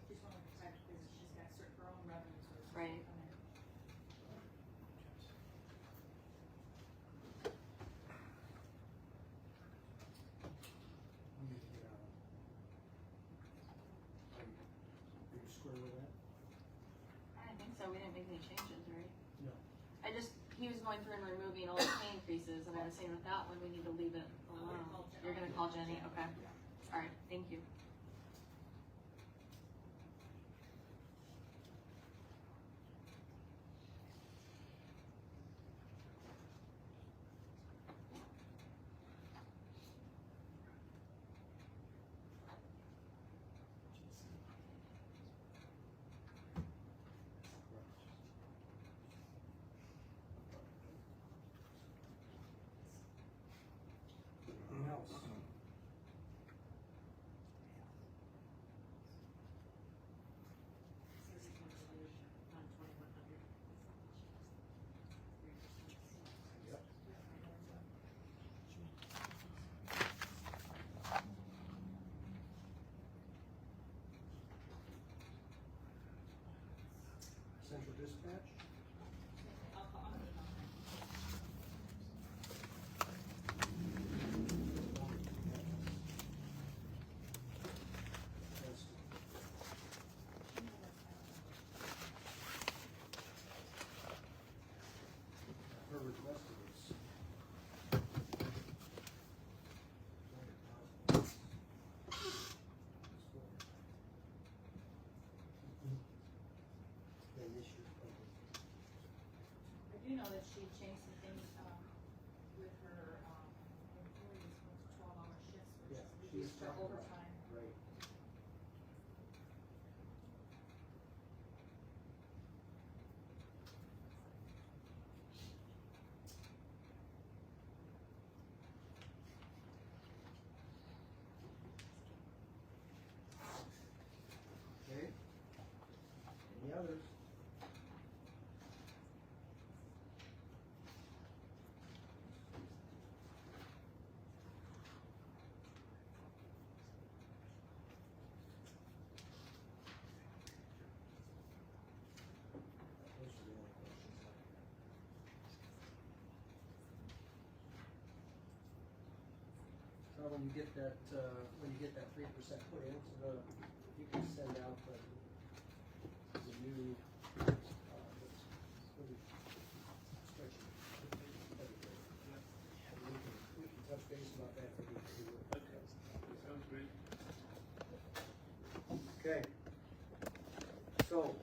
She's run like a private business, she's got her own revenue sources. that Right. come in. we need to get out. Are you square with that? I don't think so. We didn't make any changes, right? No. I just, he was going through and removing all the pay increases, and I was saying with that one, we need to leave it alone. You're gonna call Jenny? Okay. Alright, thank you. Anything else? Yep. Central dispatch? I'll call her. Her request is. Then this year's budget. I do know that she changed some things, with her, employees, with 12-hour shifts, which Yeah, is she's reduced her talking about- overtime. Right. Okay. Any others? Those are the only questions I have. So when you get that 3% put into you can send out the new, spreadsheet. That'd be great. And we can touch base about that for you. Sounds great. Okay. So,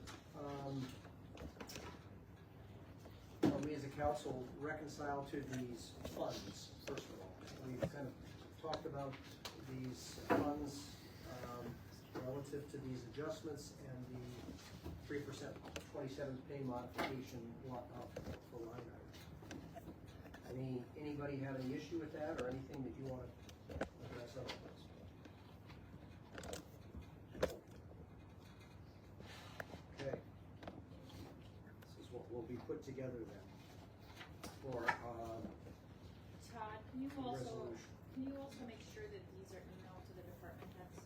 are we as a council reconcile to these funds, first of all? We've kind of talked about these funds, relative to these adjustments and the 3% 27th pay modification for line item. Anybody have any issue with that or anything that you want to address otherwise? Okay. This is what will be put together then for Todd, can you resolution. also make sure that these are emailed to the department heads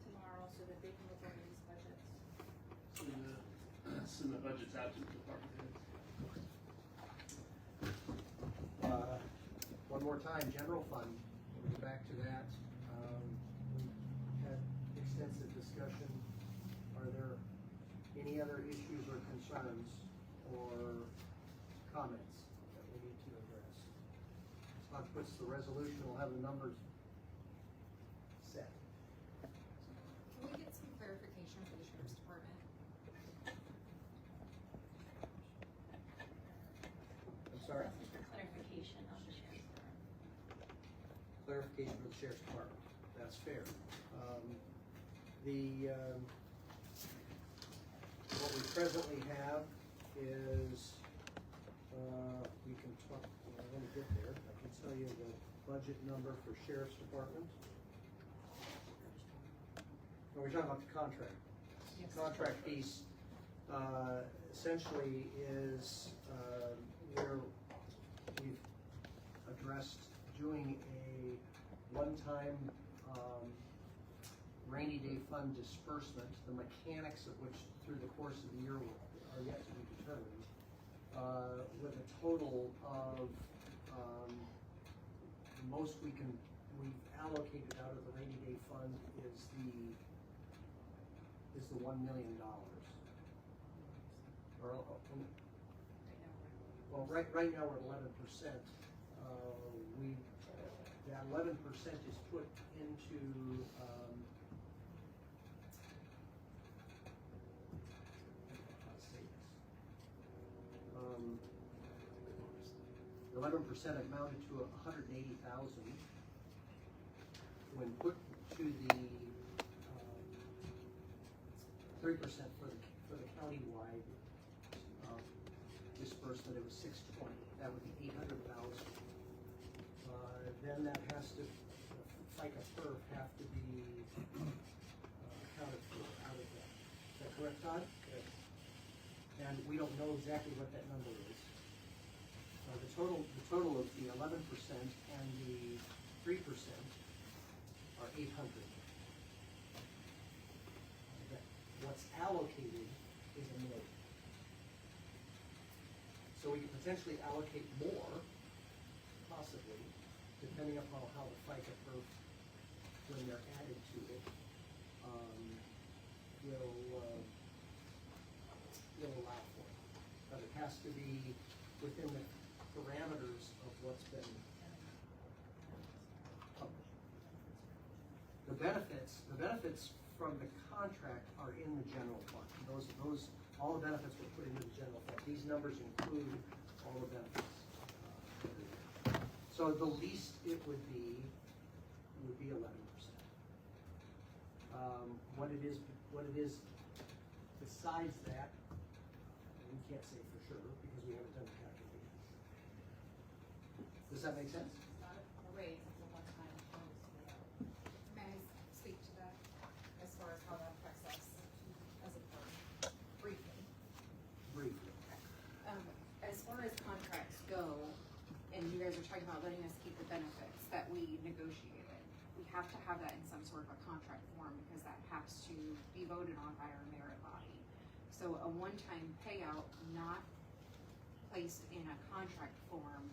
tomorrow so that they can look over these budgets? Send the budgets out to the department heads. One more time, general fund, we'll go back to that. We had extensive discussion. Are there any other issues or concerns or comments that we need to address? Todd puts the resolution, we'll have the numbers set. Can we get some clarification for the sheriff's department? I'm sorry? Clarification on the sheriff's department. Clarification of the sheriff's department, that's fair. What we presently have is, we can talk, let me get there, I can tell you the budget number for sheriff's department. No, we're talking about the contract. Yes. Contract piece, essentially is, where we've addressed doing a one-time, rainy day fund disbursement, the mechanics of which through the course of the year are yet to be determined, with a total of, the most we've allocated out of the rainy day fund is the $1 million. Well, right now we're at 11%. That 11% is put into, 11% amounted to 180,000 when put to the 3% for the countywide disbursement. It was 620. That would be 800,000. Then that has to, FICA perf have to be accounted for out of that. Is that correct, Todd? Yes. And we don't know exactly what that number is. The total of the 11% and the 3% are 800. What's allocated is $1 million. So we could potentially allocate more, possibly, depending upon how the FICA perf, when they're added to it, will allow for it. But it has to be within the parameters of what's been published. The benefits from the contract are in the general fund. All the benefits were put into the general fund. These numbers include all the benefits. So the least it would be 11%. What it is besides that, we can't say for sure because we haven't done the calculations. Does that make sense? It's not a raise, it's a one-time bonus. May I speak to that as far as how that affects us as a firm, briefly? Briefly. As far as contracts go, and you guys are talking about letting us keep the benefits that we negotiated, we have to have that in some sort of a contract form because that has to be voted on by our merit body. So a one-time payout not placed in a contract form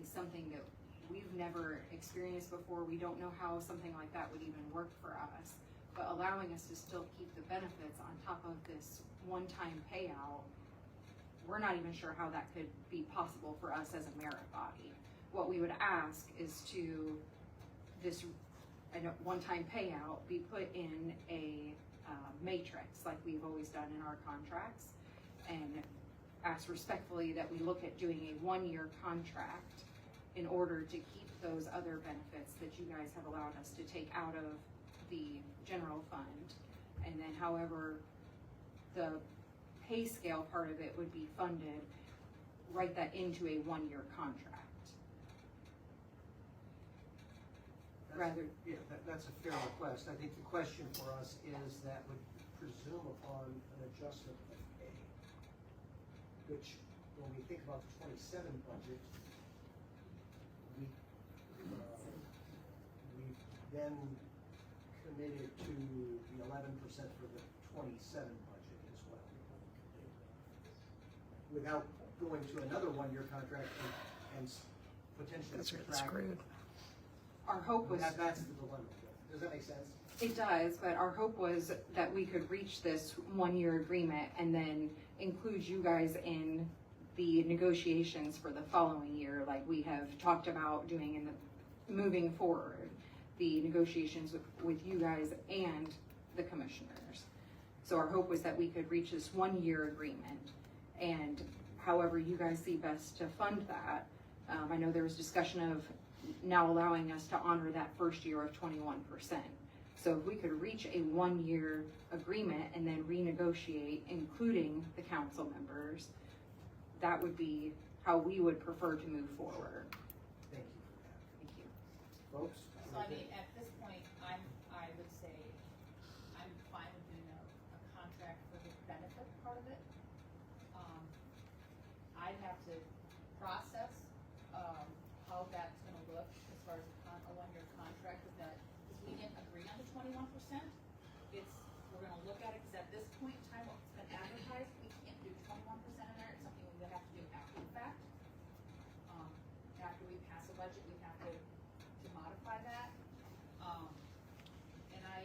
is something that we've never experienced before. We don't know how something like that would even work for us, but allowing us to still keep the benefits on top of this one-time payout, we're not even sure how that could be possible for us as a merit body. What we would ask is to this one-time payout be put in a matrix like we've always done in our contracts, and ask respectfully that we look at doing a one-year contract in order to keep those other benefits that you guys have allowed us to take out of the general fund and then however the pay scale part of it would be funded, write that into a one-year contract. Rather, Yeah, that's a fair request. I think the question for us is that would presume upon an adjustment of pay, which, when we think about the 27 budget, we then committed to the 11% for the 27 budget as well. Without going to another one-year contract and potentially That's really subtract. screwed. our hope was. That's the dilemma. Does that make sense? It does, but our hope was that we could reach this one-year agreement and then include you guys in the negotiations for the following year, like we have talked about doing in the, moving forward, the negotiations with you guys and the commissioners. So our hope was that we could reach this one-year agreement, and however you guys see best to fund that. I know there was discussion of now allowing us to honor that first year of 21%. So if we could reach a one-year agreement and then renegotiate, including the council members, that would be how we would prefer to move forward. Thank you for that. Thank you. Folks? So I mean, at this point, I would say, I'm fine with doing a contract for the benefit part of it. I'd have to process, how that's gonna look as far as a one-year contract with that, because we didn't agree on the 21%. We're gonna look at it, because at this point in time, what's been advertised, we can't do 21% in there, it's something we would have to do after the fact. After we pass a budget, we have to modify that. And I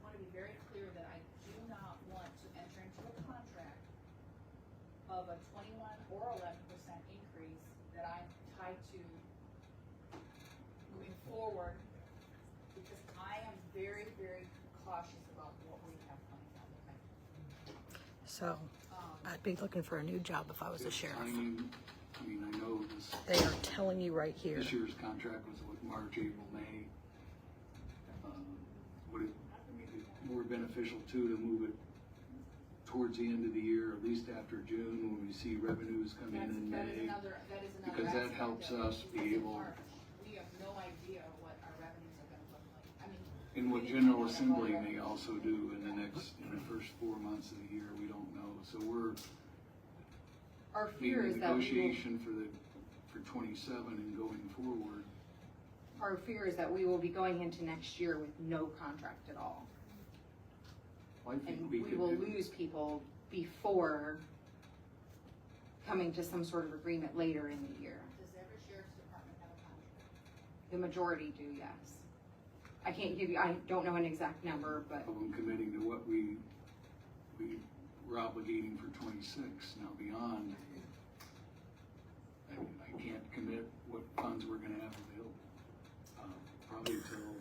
want to be very clear that I do not want to enter into a contract of a 21 or 11% increase that I'm tied to moving forward, because I am very, very cautious about what we have coming down the pipe. So I'd be looking for a new job if I was a sheriff. I mean, I know this. They are telling you right here. This year's contract was with March, April, May. Would it be more beneficial too to move it towards the end of the year, at least after June, when we see revenues come in That is May? another Because that aspect helps of it, us be because in able- March, we have no idea what our revenues are gonna look like. I mean. And what we didn't General know what our Assembly revenues may also do in the first 4 months of the year, we don't know. So we're, Our I mean, fear the is that we will, negotiation for 27 and going forward. our fear is that we will be going into next year with no contract at all. I think And we we could will do- lose people before coming to some sort of agreement later in the year. Does every sheriff's department have a contract? The majority do, yes. I can't give you, I don't know an exact number, but of them committing to what we were obligating for 26. Now beyond, I can't commit what funds we're gonna have available. Probably till,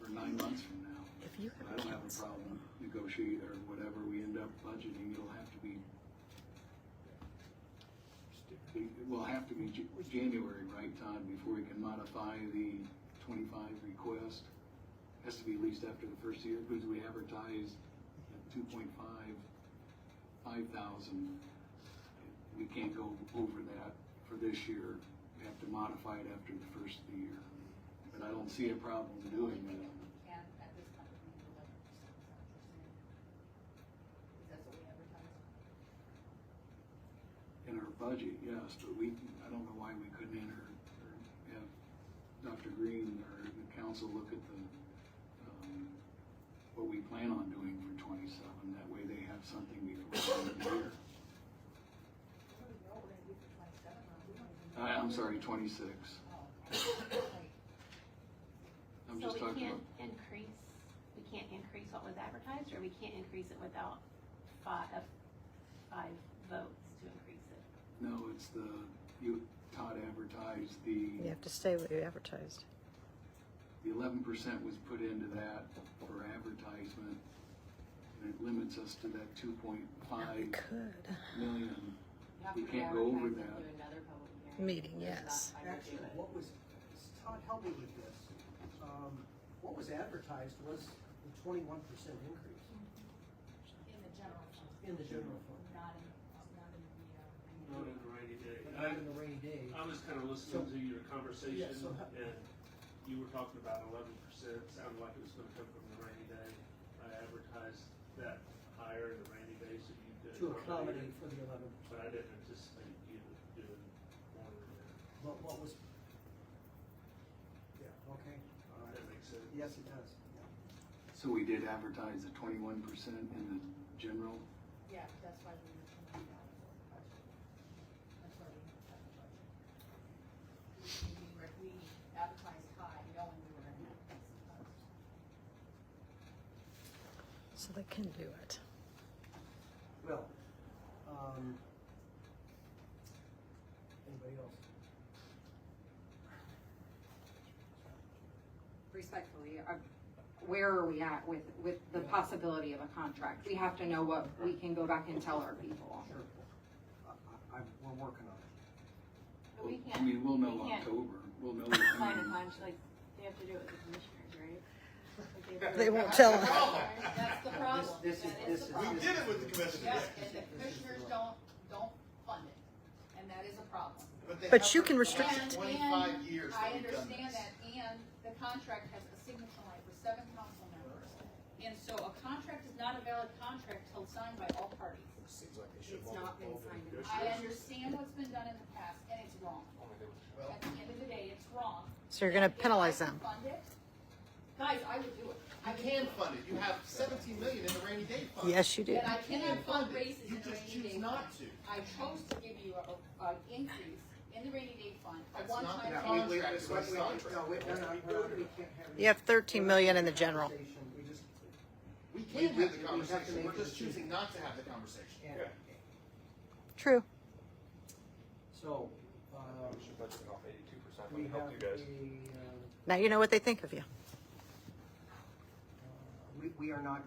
for 9 months from now. If you But I don't have a problem negotiating or whatever we end up budgeting, it'll have to be, it will have to be January, right, Todd, before we can modify the 25 request. Has to be at least after the first year, because we advertised at 5,000. We can't go over that for this year. We have to modify it after the first of the year. But I don't see a problem doing that. Can, at this time, we need 11%, is that what you're saying? Because that's what we advertise. In our budget, yes, but I don't know why we couldn't enter or have Dr. Green or the council look at what we plan on doing for 27. That way they have something before the end of the year. We don't even know what we're gonna do for 27, or we don't even know. I'm sorry, 26. I'm So just we talking can't about, increase what was advertised, or we can't increase it without five votes to increase it? no, it's Todd advertised You have to stay what you advertised. the 11% was put into that for advertisement, and it limits us to that 2.5 We could. million. You have We to can't go over advertise that. and do another public hearing. Meeting, It's yes. not time to do Actually, it. Todd, help me with this. What was advertised was The 21% increase In the general fund, in the general fund, not in the, Not in the rainy day. but not in the rainy day. I was kind of listening to your conversation, Yeah, so how- and you were talking about 11%, sounded like it was gonna come from the rainy day. I advertised that higher in the rainy day, so you could. To accommodate for the 11%. But I didn't anticipate you doing more than that. But what was? Yeah, okay, all right. That makes sense. Yes, it does, yeah. So we did advertise the 21% in the general. yeah, that's why we were coming down for the budget. That's why we have the budget. We advertised high, knowing we were gonna have this. So they can do it. Well, anybody else? Respectfully, where are we at with the possibility of a contract? We have to know what we can go back and tell our people. Sure. We're working on it. But we I can't, mean, we'll know we can't October, we'll know. sign a contract, like, they have to do it with the commissioners, right? Like, have to- They won't tell them. That's the problem. This is, That this the is. problem. this did it is- with the commissioners. Yes, this and the is- commissioners don't fund it, and that is a problem. they But have you for can restrict the it. past 25 years that I we've done understand this. that, and the contract has a signature line for 7 council members. And so a contract is not a valid contract till signed by all parties. Seems like they should It's not been signed. I understand what's been done in the past, and it's wrong. Well, At the end of the day, it's wrong. So you're gonna If I penalize could them. fund it, guys, I would do it. I you would can do it. fund it. You have 17 million in the rainy day fund. Yes, you do. And I You cannot fund fund it. raises You in the just rainy choose day not fund. to. I chose to give you an increase in the rainy day fund, a That's not the one-time. contract. Wait, It's wait, a wait, contract. no, wait, no, we can't have. You have 13 million in the general. We just, We We- can we- have we the have to conversation. make We're a just decision. choosing not to have the conversation. and, True. so, we have Now you know what they think of you. we are not,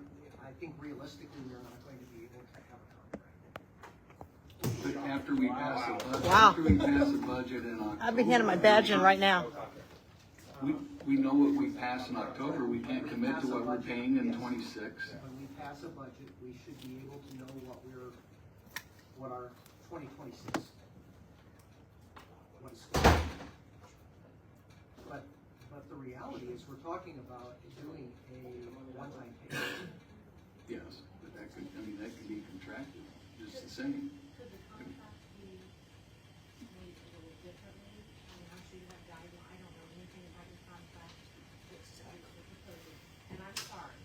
I think realistically, we are not going to be able to have a contract. But after we pass the budget, Wow. after we pass the budget in October. I'll be handing my badge in right now. We know what we pass in October, we can't commit to what we're paying in 26. When we pass a budget, we should be able to know what our 2026, what is going on. But the reality is, we're talking about doing a one-time payment. Yes, but that could, I mean, that could be contracted, just the same. Could the contract be made a little differently? I mean, I'm sure you have guidelines, I don't know anything about your contract, it's just what you're proposing, and I'm sorry.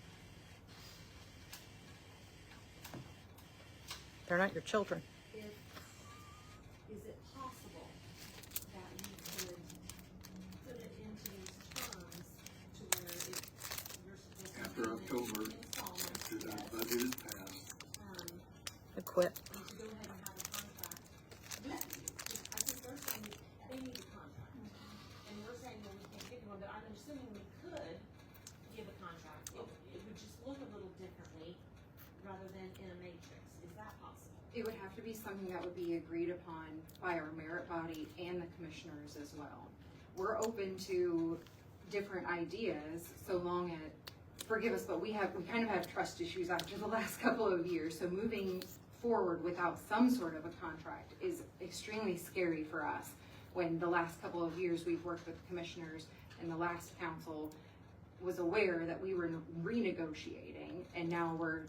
They're not your children. Is it possible that you could put it into these terms to where it, you're supposed to. After pay it in October, installments, after the budget is passed, I quit. and to go ahead and have a contract with you? I think they're saying they need a contract, and we're saying, well, we can't give one, but I'm assuming we could give a contract. It would just look a little differently rather than in a matrix. Is that possible? It would have to be something that would be agreed upon by our merit body and the commissioners as well. We're open to different ideas, so long as, forgive us, but we kind of have trust issues after the last couple of years, so moving forward without some sort of a contract is extremely scary for us. When the last couple of years we've worked with commissioners and the last council was aware that we were renegotiating, and now we're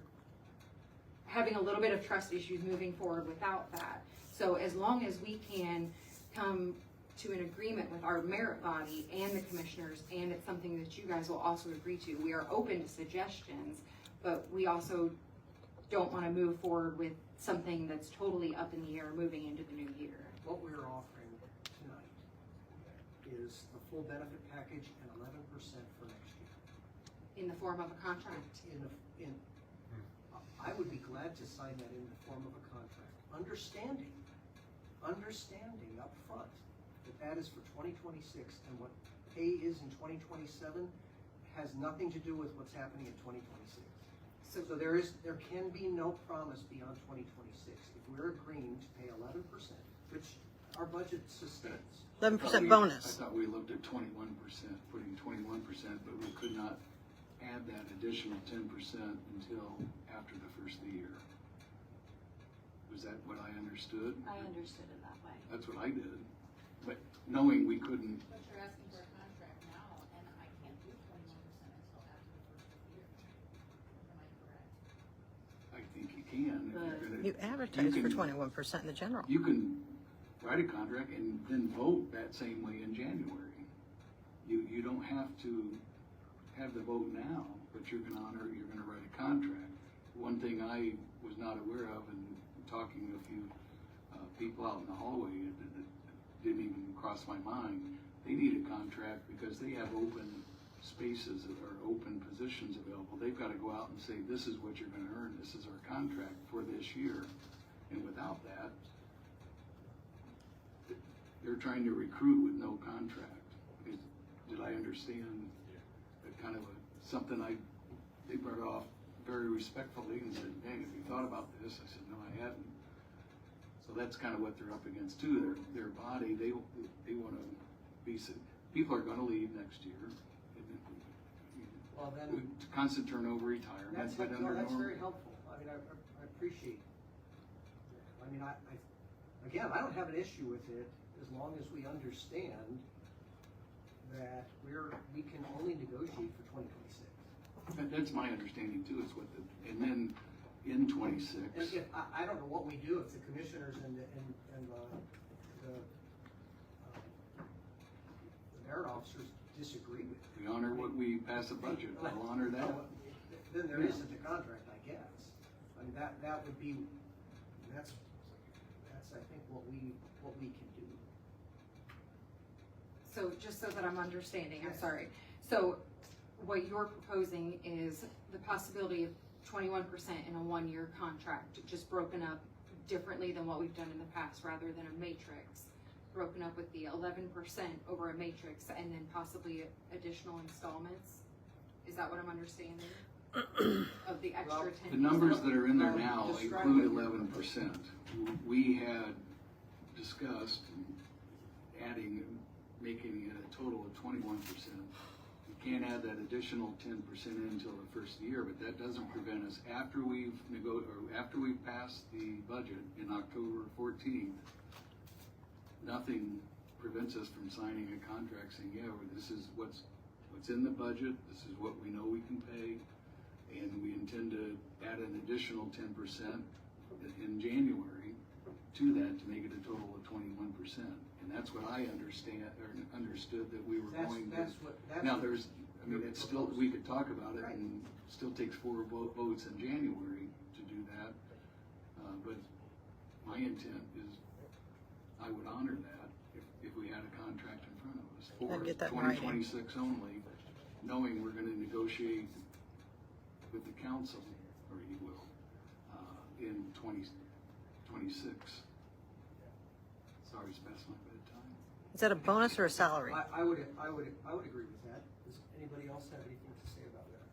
having a little bit of trust issues moving forward without that. So as long as we can come to an agreement with our merit body and the commissioners, and it's something that you guys will also agree to, we are open to suggestions, but we also don't want to move forward with something that's totally up in the air moving into the new year. What we're offering tonight is the full benefit package and 11% for next year. In the form of a contract. I would be glad to sign that in the form of a contract, understanding up front that is for 2026, and what pay is in 2027 has nothing to do with what's happening in 2026. So there can be no promise beyond 2026. If we're agreeing to pay 11%, which our budget sustains. 11% I bonus. thought we looked at 21%, putting 21%, but we could not add that additional 10% until after the first of the year. Was that what I understood? I understood it that way. That's what I did, but knowing we couldn't, But you're asking for a contract now, and I can't do 21% until after the first of the year. Am I correct? I think you can. If you're gonna, You advertise for can- 21% in the general. You can write a contract and then vote that same way in January. You don't have to have the vote now, but you're gonna write a contract. One thing I was not aware of, and talking to a few people out in the hallway, that didn't even cross my mind, they need a contract because they have open spaces or open positions available. They've got to go out and say, this is what you're gonna earn, this is our contract for this year. And without that, they're trying to recruit with no contract. Did I understand that kind of something they brought off very respectfully and said, dang, have you thought about this? I said, no, I hadn't. So that's kind of what they're up against too. Their body, they want to be, people are going to leave next year. Well, then, Constant turnover, retirement, that's but under that's normal. very helpful. I mean, I appreciate that. I mean, again, I don't have an issue with it as long as we understand that we can only negotiate for 2026. That's my understanding too, is what and then in 26. And if, I don't know what we do if the commissioners and the merit officers disagree with it. We honor what we pass a budget, we'll honor that. Then there isn't a contract, I guess. I mean, that would be, that's I think what we can do. So just so that I'm understanding, I'm sorry. So what you're proposing is the possibility of 21% in a one-year contract, just broken up differently than what we've done in the past, rather than a matrix, broken up with the 11% over a matrix and then possibly additional installments? Is that what I'm understanding? Of the extra 10%? The numbers that are in there now Describe include what you're 11%. We had discussed adding, making it a total of 21%. You can't add that additional 10% in until the first year, but that doesn't prevent us after we've passed the budget in October 14th. Nothing prevents us from signing a contract saying, yeah, this is what's in the budget, this is what we know we can pay, and we intend to add an additional 10% in January to that to make it a total of 21%. And that's what I understood that we were going to. Now it's still, we could talk about it, and it still takes 4 votes in January to do that. But my intent is I would honor that if we had a contract in front of us I'd for get that in writing. 2026 only, knowing we're going to negotiate with the council, or you will, in 2026. Sorry, it's past my bedtime. Is that a bonus or a salary? I would agree with that. Does anybody else have anything to say about that?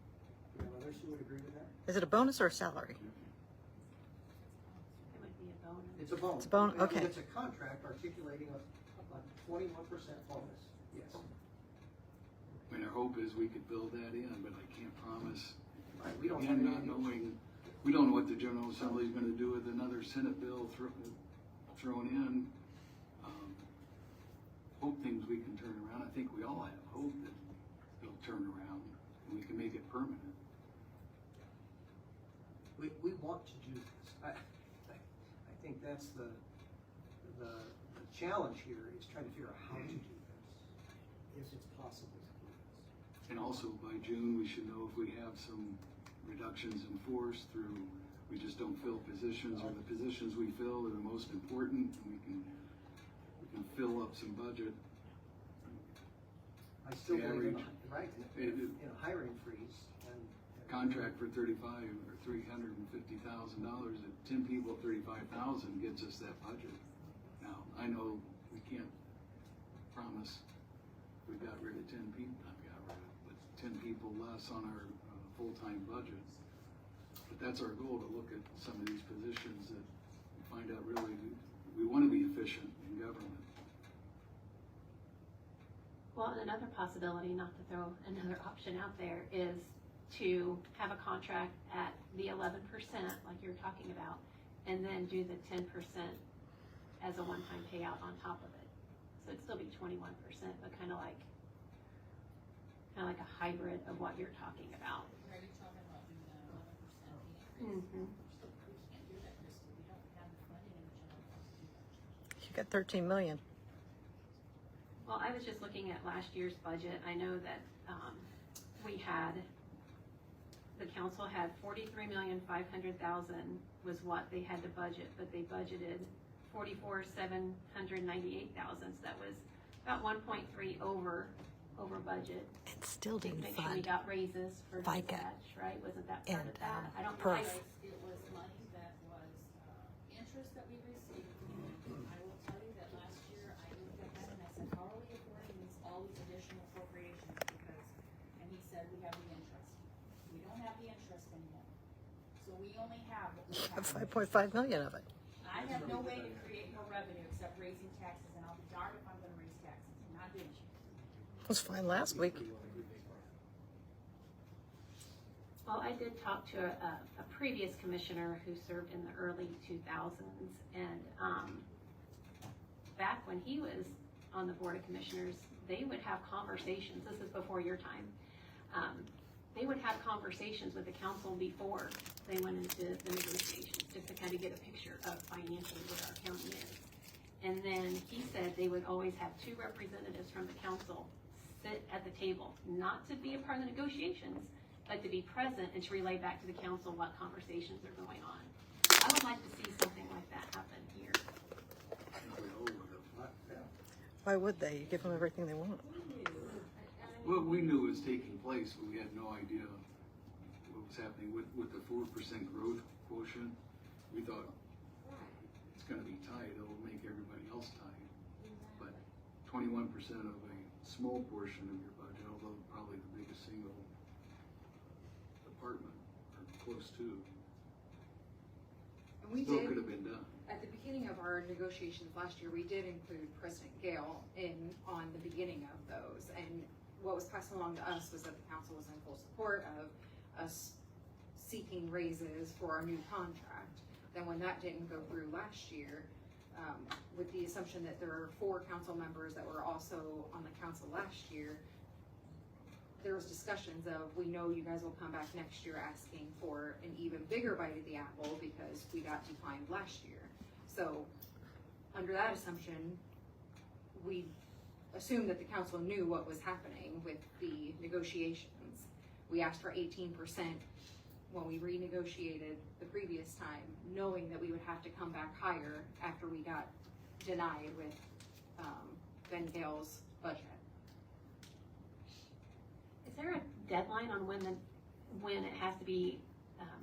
Do you have others who would agree with that? Is it a bonus or a salary? It would be a bonus. It's a bonus. It's a bonus, I mean, okay. It's a contract articulating a 21% bonus, yes. I mean, our hope is we could build that in, but I can't promise. Right, we don't Again, have not any- knowing, we don't know what the General Assembly is going to do with another Senate bill thrown in. Hope things we can turn around. I think we all have hope that it'll turn around and we can make it permanent. We want to do this. I think that's the challenge here is trying to figure out how to do this, if it's possible to do this. And also by June, we should know if we have some reductions in force through, we just don't fill positions, or the positions we fill are the most important, and we can fill up some budget. I still The believe in, average- right, in a hiring freeze and. Contract for $350,000 at 10 people, 35,000 gets us that budget. Now, I know we can't promise we got rid of 10 people, not got rid of, but 10 people less on our full-time budget. But that's our goal, to look at some of these positions that we find out really, we want to be efficient in government. Well, and another possibility, not to throw another option out there, is to have a contract at the 11%, like you're talking about, and then do the 10% as a one-time payout on top of it. So it'd still be 21%, but kind of like a hybrid of what you're talking about. Are you talking about doing an 11% increase? Mm-hmm. We can't do that, Crystal. We don't have the funding in the general fund to do that. You got 13 million. Well, I was just looking at last year's budget. I know that the council had 43,500,000 was what they had to budget, but they budgeted 44,798,000. So that was about 1.3 over budget. It still Make didn't sure we fund got raises for FICA dispatch, right? Wasn't that part and, of that? I don't perf. know. It was money that was, interest that we received. I will tell you that last year, I looked at that and I said, how are we affording all these additional appropriations? Because, and he said, we have the interest. We don't have the interest anymore. So we only have what we have. 5.5 million of it. I have no way to create more revenue except raising taxes, and I'll be darned if I'm gonna raise taxes. I'm not doing it. It was fine last week. Well, I did talk to a previous commissioner who served in the early 2000s, and back when he was on the Board of Commissioners, they would have conversations, this is before your time, they would have conversations with the council before they went into the negotiations, just to kind of get a picture of financially where our county is. And then he said they would always have 2 representatives from the council sit at the table, not to be a part of the negotiations, but to be present and to relay back to the council what conversations are going on. I would like to see something like that happen here. Why would they? You give them everything they want. Well, we knew it was taking place, but we had no idea what was happening with the 4% growth quotient. We thought it's gonna be tight, it'll make everybody else tight. But 21% of a small portion of your budget, although probably the biggest single department, or close to, And we still did, could have been done. at the beginning of our negotiations last year, we did include President Gale on the beginning of those. And what was passed along to us was that the council was in full support of us seeking raises for our new contract. Then when that didn't go through last year, with the assumption that there are 4 council members that were also on the council last year, there was discussions of, we know you guys will come back next year asking for an even bigger bite of the apple because we got declined last year. So under that assumption, we assumed that the council knew what was happening with the negotiations. We asked for 18% when we renegotiated the previous time, knowing that we would have to come back higher after we got denied with Ben Gale's budget. Is there a deadline on when it has to be,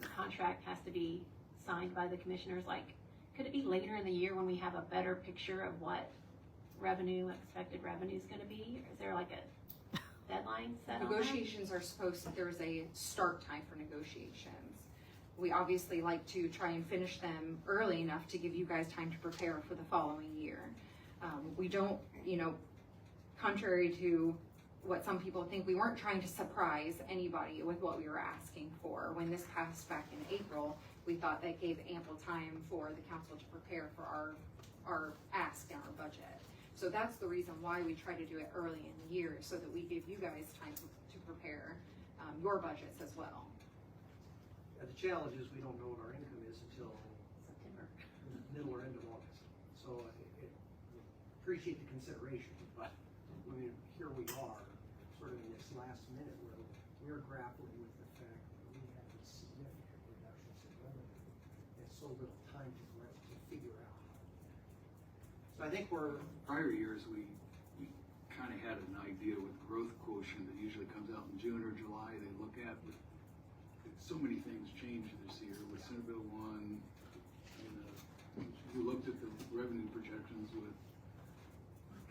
the contract has to be signed by the commissioners? Like, could it be later in the year when we have a better picture of what expected revenue is gonna be? Is there like a deadline set on that? Negotiations are there's a start time for negotiations. We obviously like to try and finish them early enough to give you guys time to prepare for the following year. We don't, contrary to what some people think, we weren't trying to surprise anybody with what we were asking for. When this passed back in April, we thought that gave ample time for the council to prepare for our ask and our budget. So that's the reason why we try to do it early in the year, so that we give you guys time to prepare your budgets as well. The challenge is we don't know what our income is until September. middle or end of August. So appreciate the consideration, but here we are, sort of in this last minute where we're grappling with the fact that we have these significant reductions in revenue and so little time to figure out how to do that. So I think Prior years, we kind of had an idea with growth quotient that usually comes out in June or July. They look at, but so many things changed this year with Senate Bill 1. And we looked at the revenue projections with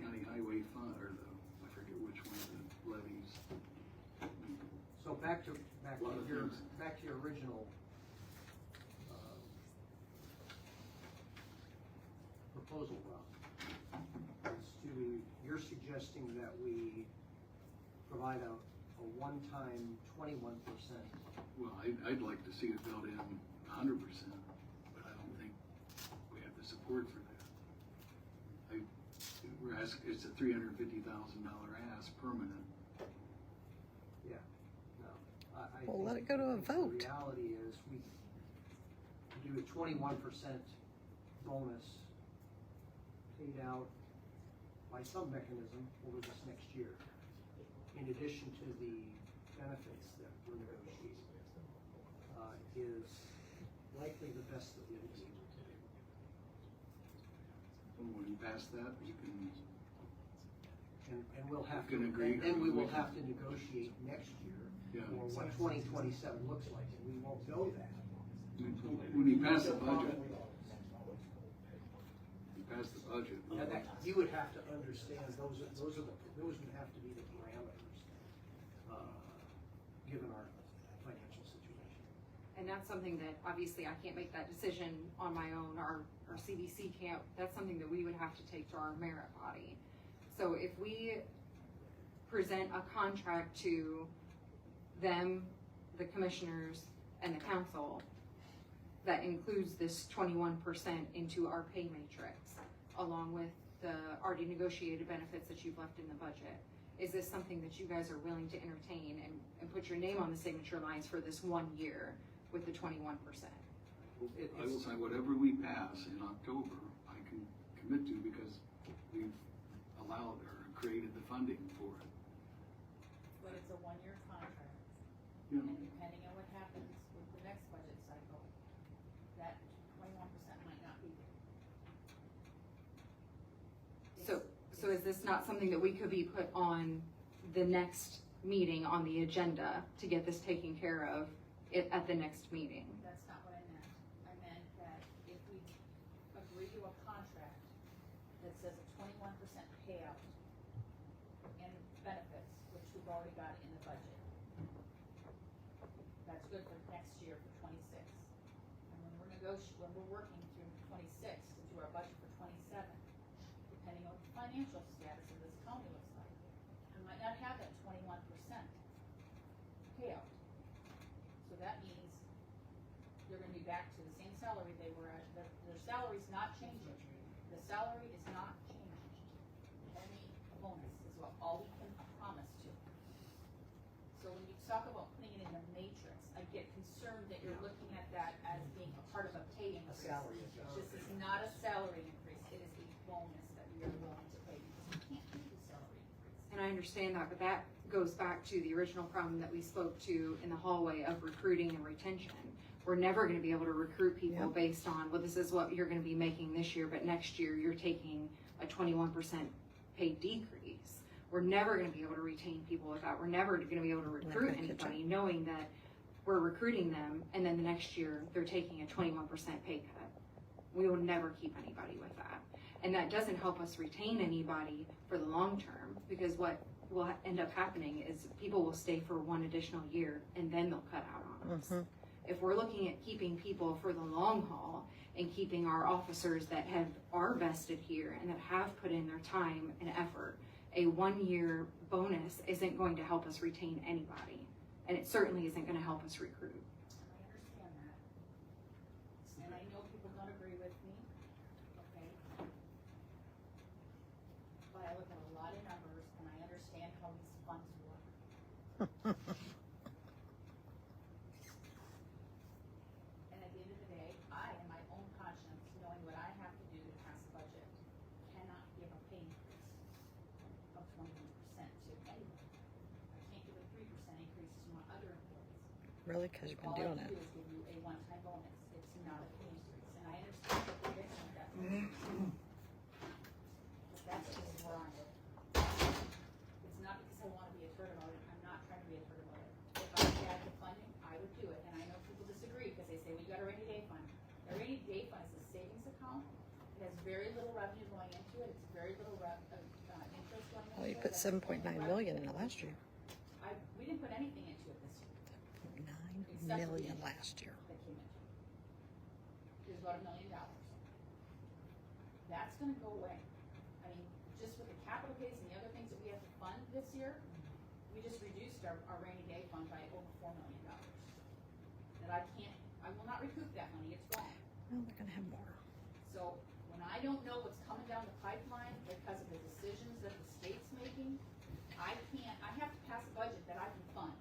county highway fund, or I forget which one of the levies. So back to lot of your things. original proposal, Rob. You're suggesting that we provide a a one-time 21%. Well, I'd like to see it built in 100%, but I don't think we have the support for that. We're asking, it's a $350,000 ask permanent. Yeah, no. I Well, think let it go to a vote. The reality is we do a 21% bonus paid out by some mechanism over this next year, in addition to the benefits that we're negotiating, is likely the best that we can do. When you pass that, you can, And we'll have You to, can agree. and we will have to negotiate next year Yeah. for what 2027 looks like, and we won't know that. when you pass the budget, you pass the budget. Yeah, you would have to understand, those would have to be the parameters, given our financial situation. And that's something that, obviously, I can't make that decision on my own, our CDC can't, that's something that we would have to take to our merit body. So if we present a contract to them, the commissioners, and the council, that includes this 21% into our pay matrix, along with the already negotiated benefits that you've left in the budget, is this something that you guys are willing to entertain and put your name on the signature lines for this 1 year with the 21%? I will say whatever we pass in October, I can commit to because we've allowed or created the funding for it. But it's a 1-year contract, Yeah. and depending on what happens with the next budget cycle, that 21% might not be there. So is this not something that we could be put on the next meeting on the agenda to get this taken care of at the next meeting? That's not what I meant. I meant that if we agree to a contract that says a 21% payout and benefits, which we've already got in the budget, that's good for next year for 26. And when we're working through 26 to do our budget for 27, depending on the financial status of this county looks like, we might not have that 21% payout. So that means they're gonna be back to the same salary they were at. Their salary's not changing. The salary is not changing. Only a bonus is all we can promise to. So when you talk about putting it in the matrix, I get concerned that you're looking at that as being a part of a pay increase. salary. This is not a salary increase. It is a bonus that we are willing to pay because we can't do the salary increase. And I understand that, but that goes back to the original problem that we spoke to in the hallway of recruiting and retention. We're never gonna be able to recruit people Yep. based on, well, this is what you're gonna be making this year, but next year you're taking a 21% pay decrease. We're never gonna be able to retain people with that. We're never gonna be able to recruit gonna catch anybody knowing that we're recruiting them and then the next year they're taking a 21% pay cut. We will never keep anybody with that. And that doesn't help us retain anybody for the long term, because what will end up happening is people will stay for 1 additional year and then they'll cut out on us. If we're looking at keeping people for the long haul and keeping our officers that are vested here and that have put in their time and effort, a 1-year bonus isn't going to help us retain anybody. And it certainly isn't going to help us recruit. I understand that. And I know people don't agree with me, okay? But I look at a lot of numbers and I understand how these funds work. And at the end of the day, I, in my own conscience, knowing what I have to do to pass a budget, cannot give a pay increase of 21% to anyone. I can't give a 3% increase to my other employees. Really? Because you've been doing All I it. do is give you a one-time bonus. It's not a pay increase, and I understand what they're getting at that. But that's just where I'm at. It's not because I wanna be a turd about it. I'm not trying to be a turd about it. If I had the funding, I would do it, and I know people disagree because they say, well, you got a rainy day fund. A rainy day fund is a savings account. It has very little revenue going into it. It's very little interest going into it. Well, you put 7.9 million in it last year. We didn't put anything into it this year. 9 million last year. That came into it. It was about $1 million. That's gonna go away. I mean, just with the capital case and the other things that we have to fund this year, we just reduced our rainy day fund by over $4 million. That I will not recoup that money, it's gone. Well, they're gonna have more. So when I don't know what's coming down the pipeline because of the decisions that the state's making, I have to pass a budget that I can fund.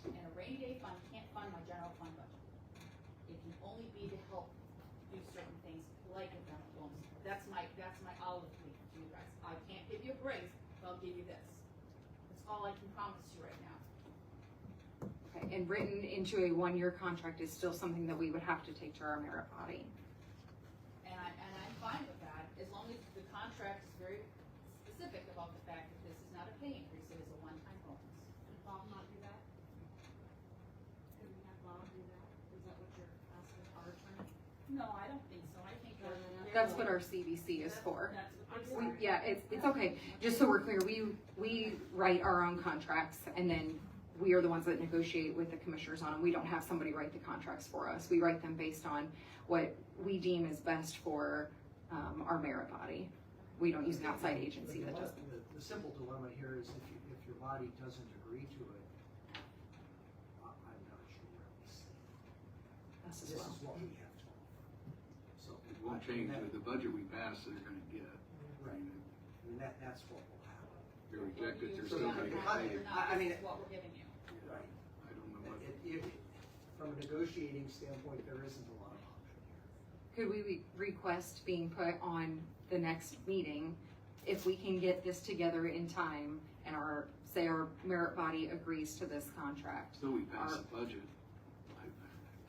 And a rainy day fund can't fund my general fund budget. It can only be to help do certain things like a dental bonus. That's my olive leaf to you guys. I can't give you a raise, but I'll give you this. That's all I can promise you right now. Okay, and written into a 1-year contract is still something that we would have to take to our merit body. And I'm fine with that, as long as the contract is very specific about the fact that this is not a pay increase, it is a one-time bonus. Could Bob not do that? Could we have Bob do that? Is that what you're asking our attorney? No, I don't think so, I think that. That's what our CBC is for. That's what I'm Yeah, it's okay. Just so we're clear, we write our own contracts and then we are the ones that negotiate with the commissioners on them. We don't have somebody write the contracts for us. We write them based on what we deem is best for our merit body. We don't use an outside agency that does. The simple dilemma here is if your body doesn't agree to it, I'm not sure where we sit. Us as This well. is what we have to offer. So It won't change with the budget we pass, they're gonna get. Right. And that's what will happen. If they reject it, they're So still you gonna can get cut paid. it. I mean, This is what we're giving you. Right. I don't know what. From a negotiating standpoint, there isn't a lot of option here. Could we request being put on the next meeting if we can get this together in time and our merit body agrees to this contract? Until we pass the budget.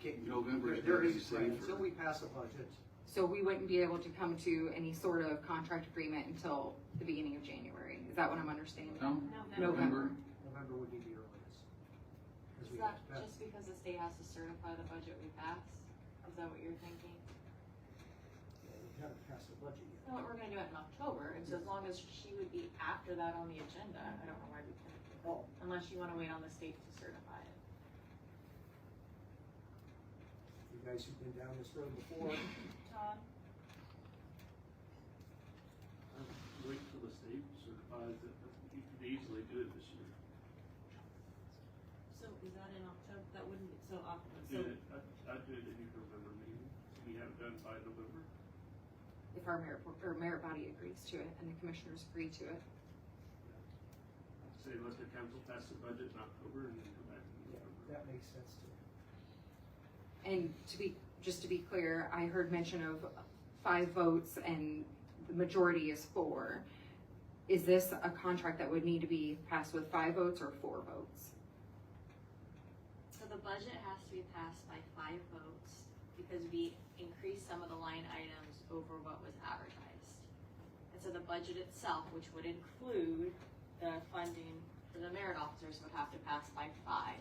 Okay, November is there gonna be is, right, safer. until we pass a budget, So we wouldn't be able to come to any sort of contract agreement until the beginning of January. Is that what I'm understanding? No, November. November would be the earliest. 'Cause Is we that have to pass- just because the state has to certify the budget we pass? Is that what you're thinking? Yeah, we haven't passed the budget yet. No, we're gonna do it in October, and so as long as she would be after that on the agenda, I don't know why we couldn't do Oh. it. Unless you wanna wait on the state to certify it. You guys who've been down this road before, Todd? Wait till the state certifies it, but you could easily do it this year. So is that in October? That wouldn't be, so, I'd do it in your November meeting, so we have it done by November. If our merit body agrees to it and the commissioners agree to it. Say, let the council pass the budget in October and then come back in yeah, November. that makes sense to me. And just to be clear, I heard mention of 5 votes and the majority is 4. Is this a contract that would need to be passed with 5 votes or 4 votes? So the budget has to be passed by 5 votes because we increased some of the line items over what was advertised. And so the budget itself, which would include the funding for the merit officers, would have to pass by 5.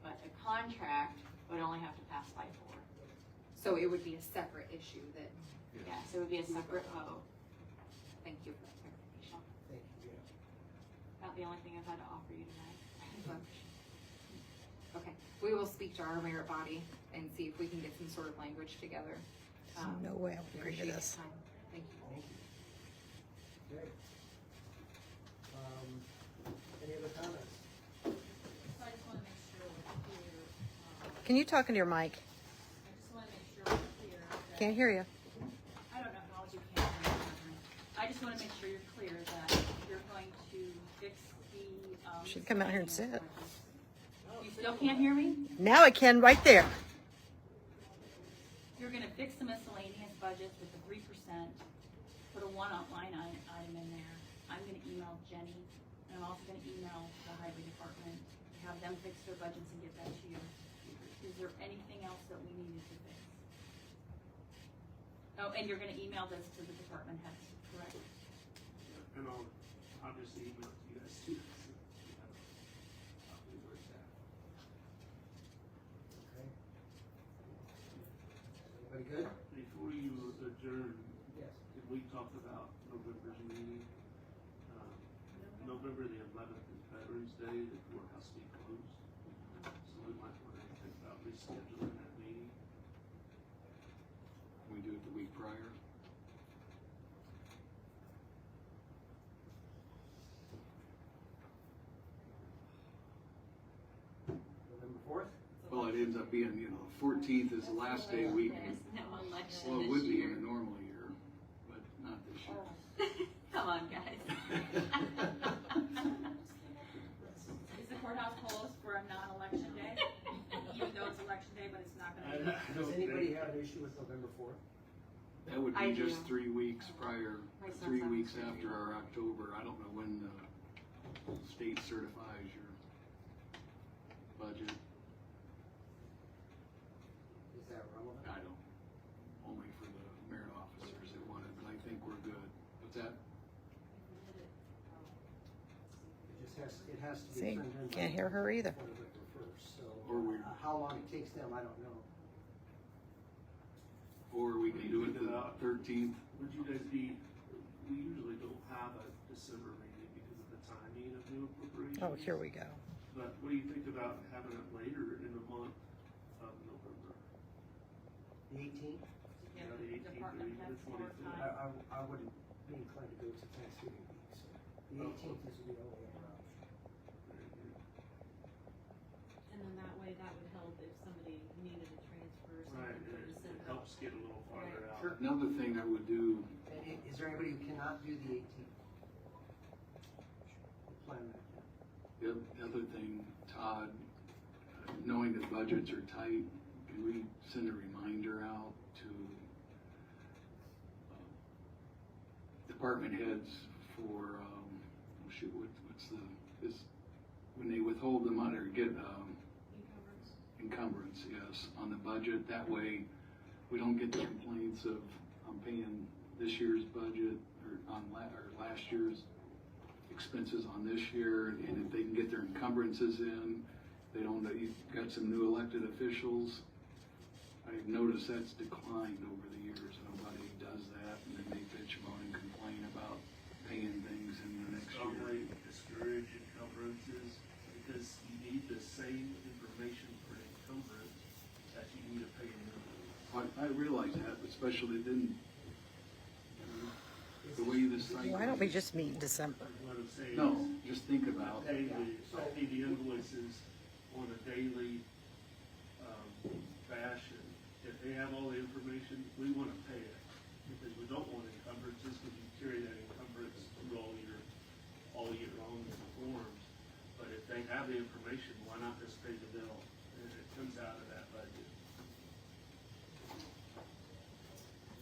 But the contract would only have to pass by 4. So it would be a separate issue that, Yes, it would be a separate vote. thank you for the clarification. Thank you, yeah. About the only thing I've had to offer you tonight. Okay, we will speak to our merit body and see if we can get some sort of language together. There's no way I would agree to appreciate this. the time. Thank you. Thank you. Okay. Any other comments? So I just wanna make sure we're clear, Can you talk into your mic? I just wanna make sure we're clear that. Can't hear you. I don't know how you can. I just wanna make sure you're clear that you're going to fix the, Should come out here and sit. You still can't hear me? Now I can right there. You're gonna fix the miscellaneous budget with the 3%, put a one-up line item in there. I'm gonna email Jenny, and I'm also gonna email the highway department, have them fix their budgets and get that to you. Is there anything else that we needed to fix? Oh, and you're gonna email this to the department heads, correct? And I'll just email it to you guys too. So you have a copy of where it's at. Okay. Everybody good? Before you adjourn, Yes. can we talk about November's meeting? November the 11th is Veterans Day, the courthouse will be closed. So we might want to think about rescheduling that meeting. Can we do it the week prior? ends up being, you know, 14th is the last day we There can, is no election well, it this would be year. in a normal year, but not this year. Come on, guys. Is the courthouse closed for a non-election day? Even though it's election day, but it's not gonna be. Does anybody have an issue with November 4th? That would I be just do. 3 weeks prior, My son's 3 having weeks surgery. after our October. I don't know when the state certifies your budget. Is that relevant? I don't, only for the merit officers that want it, but I think we're good. What's that? It has to be See, turned in. can't hear her either. before November 1st, so Or we- how long it takes them, I don't know. Or we can do it the 13th. Would you guys be, we usually don't have a December meeting because of the timing of new appropriations. Oh, here we go. But what do you think about having it later in the month of November? The 18th, Yeah, the 18th or Department even the heads more 25th? time. I wouldn't be inclined to go to Thanksgiving week, so the 18th is the only other option. And then that way, that would help if somebody needed a transfer or Right, something for it December. helps get a little farther out. Sure. Another thing I would do, Is there anybody who cannot do the 18th? We'll plan that. the other thing, Todd, knowing that budgets are tight, can we send a reminder out to department heads for, oh shoot, what's the, is, when they withhold the money or get, encumbrance, yes, on the budget, that way we don't get the complaints of, I'm paying this year's budget or or last year's expenses on this year, and if they can get their encumbrances in, they don't, you've got some new elected officials. I've noticed that's declined over the years, nobody does that, and then they bitch about and complain about paying things in the next year. Strongly discourage encumbrances because you need the same information for an encumbrance that you need to pay an invoice. I realize that, but especially then, the way this cycle. Why don't we just meet in December? What I'm saying No, is, just think about, I pay the invoices on a daily, fashion. If they have all the information, we wanna pay it, because we don't want encumbrances, because you carry that encumbrance through all year long in the forms. But if they have the information, why not just pay the bill, and it comes out of that budget?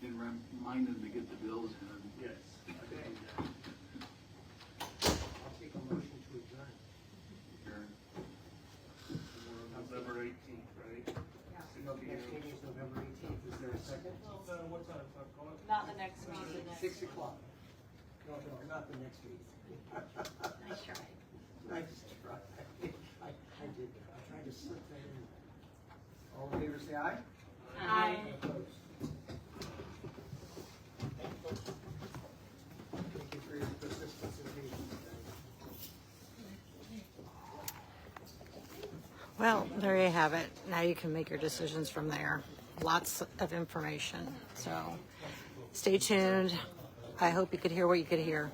and remind them to get the bills in. Yes, I can do that. I'll take a motion to adjourn. Aaron. November 18th, right? No, the next meeting is November 18th. Is there a second? What time? Not the next meeting. 6 o'clock. No, not the next meeting. Nice try. Nice try. I did that. I tried to slip that in. All in favor, say aye. Aye. Opposed? Thank you for your persistence and patience. Well, there you have it. Now you can make your decisions from there. Lots of information. So stay tuned. I hope you could hear what you could hear.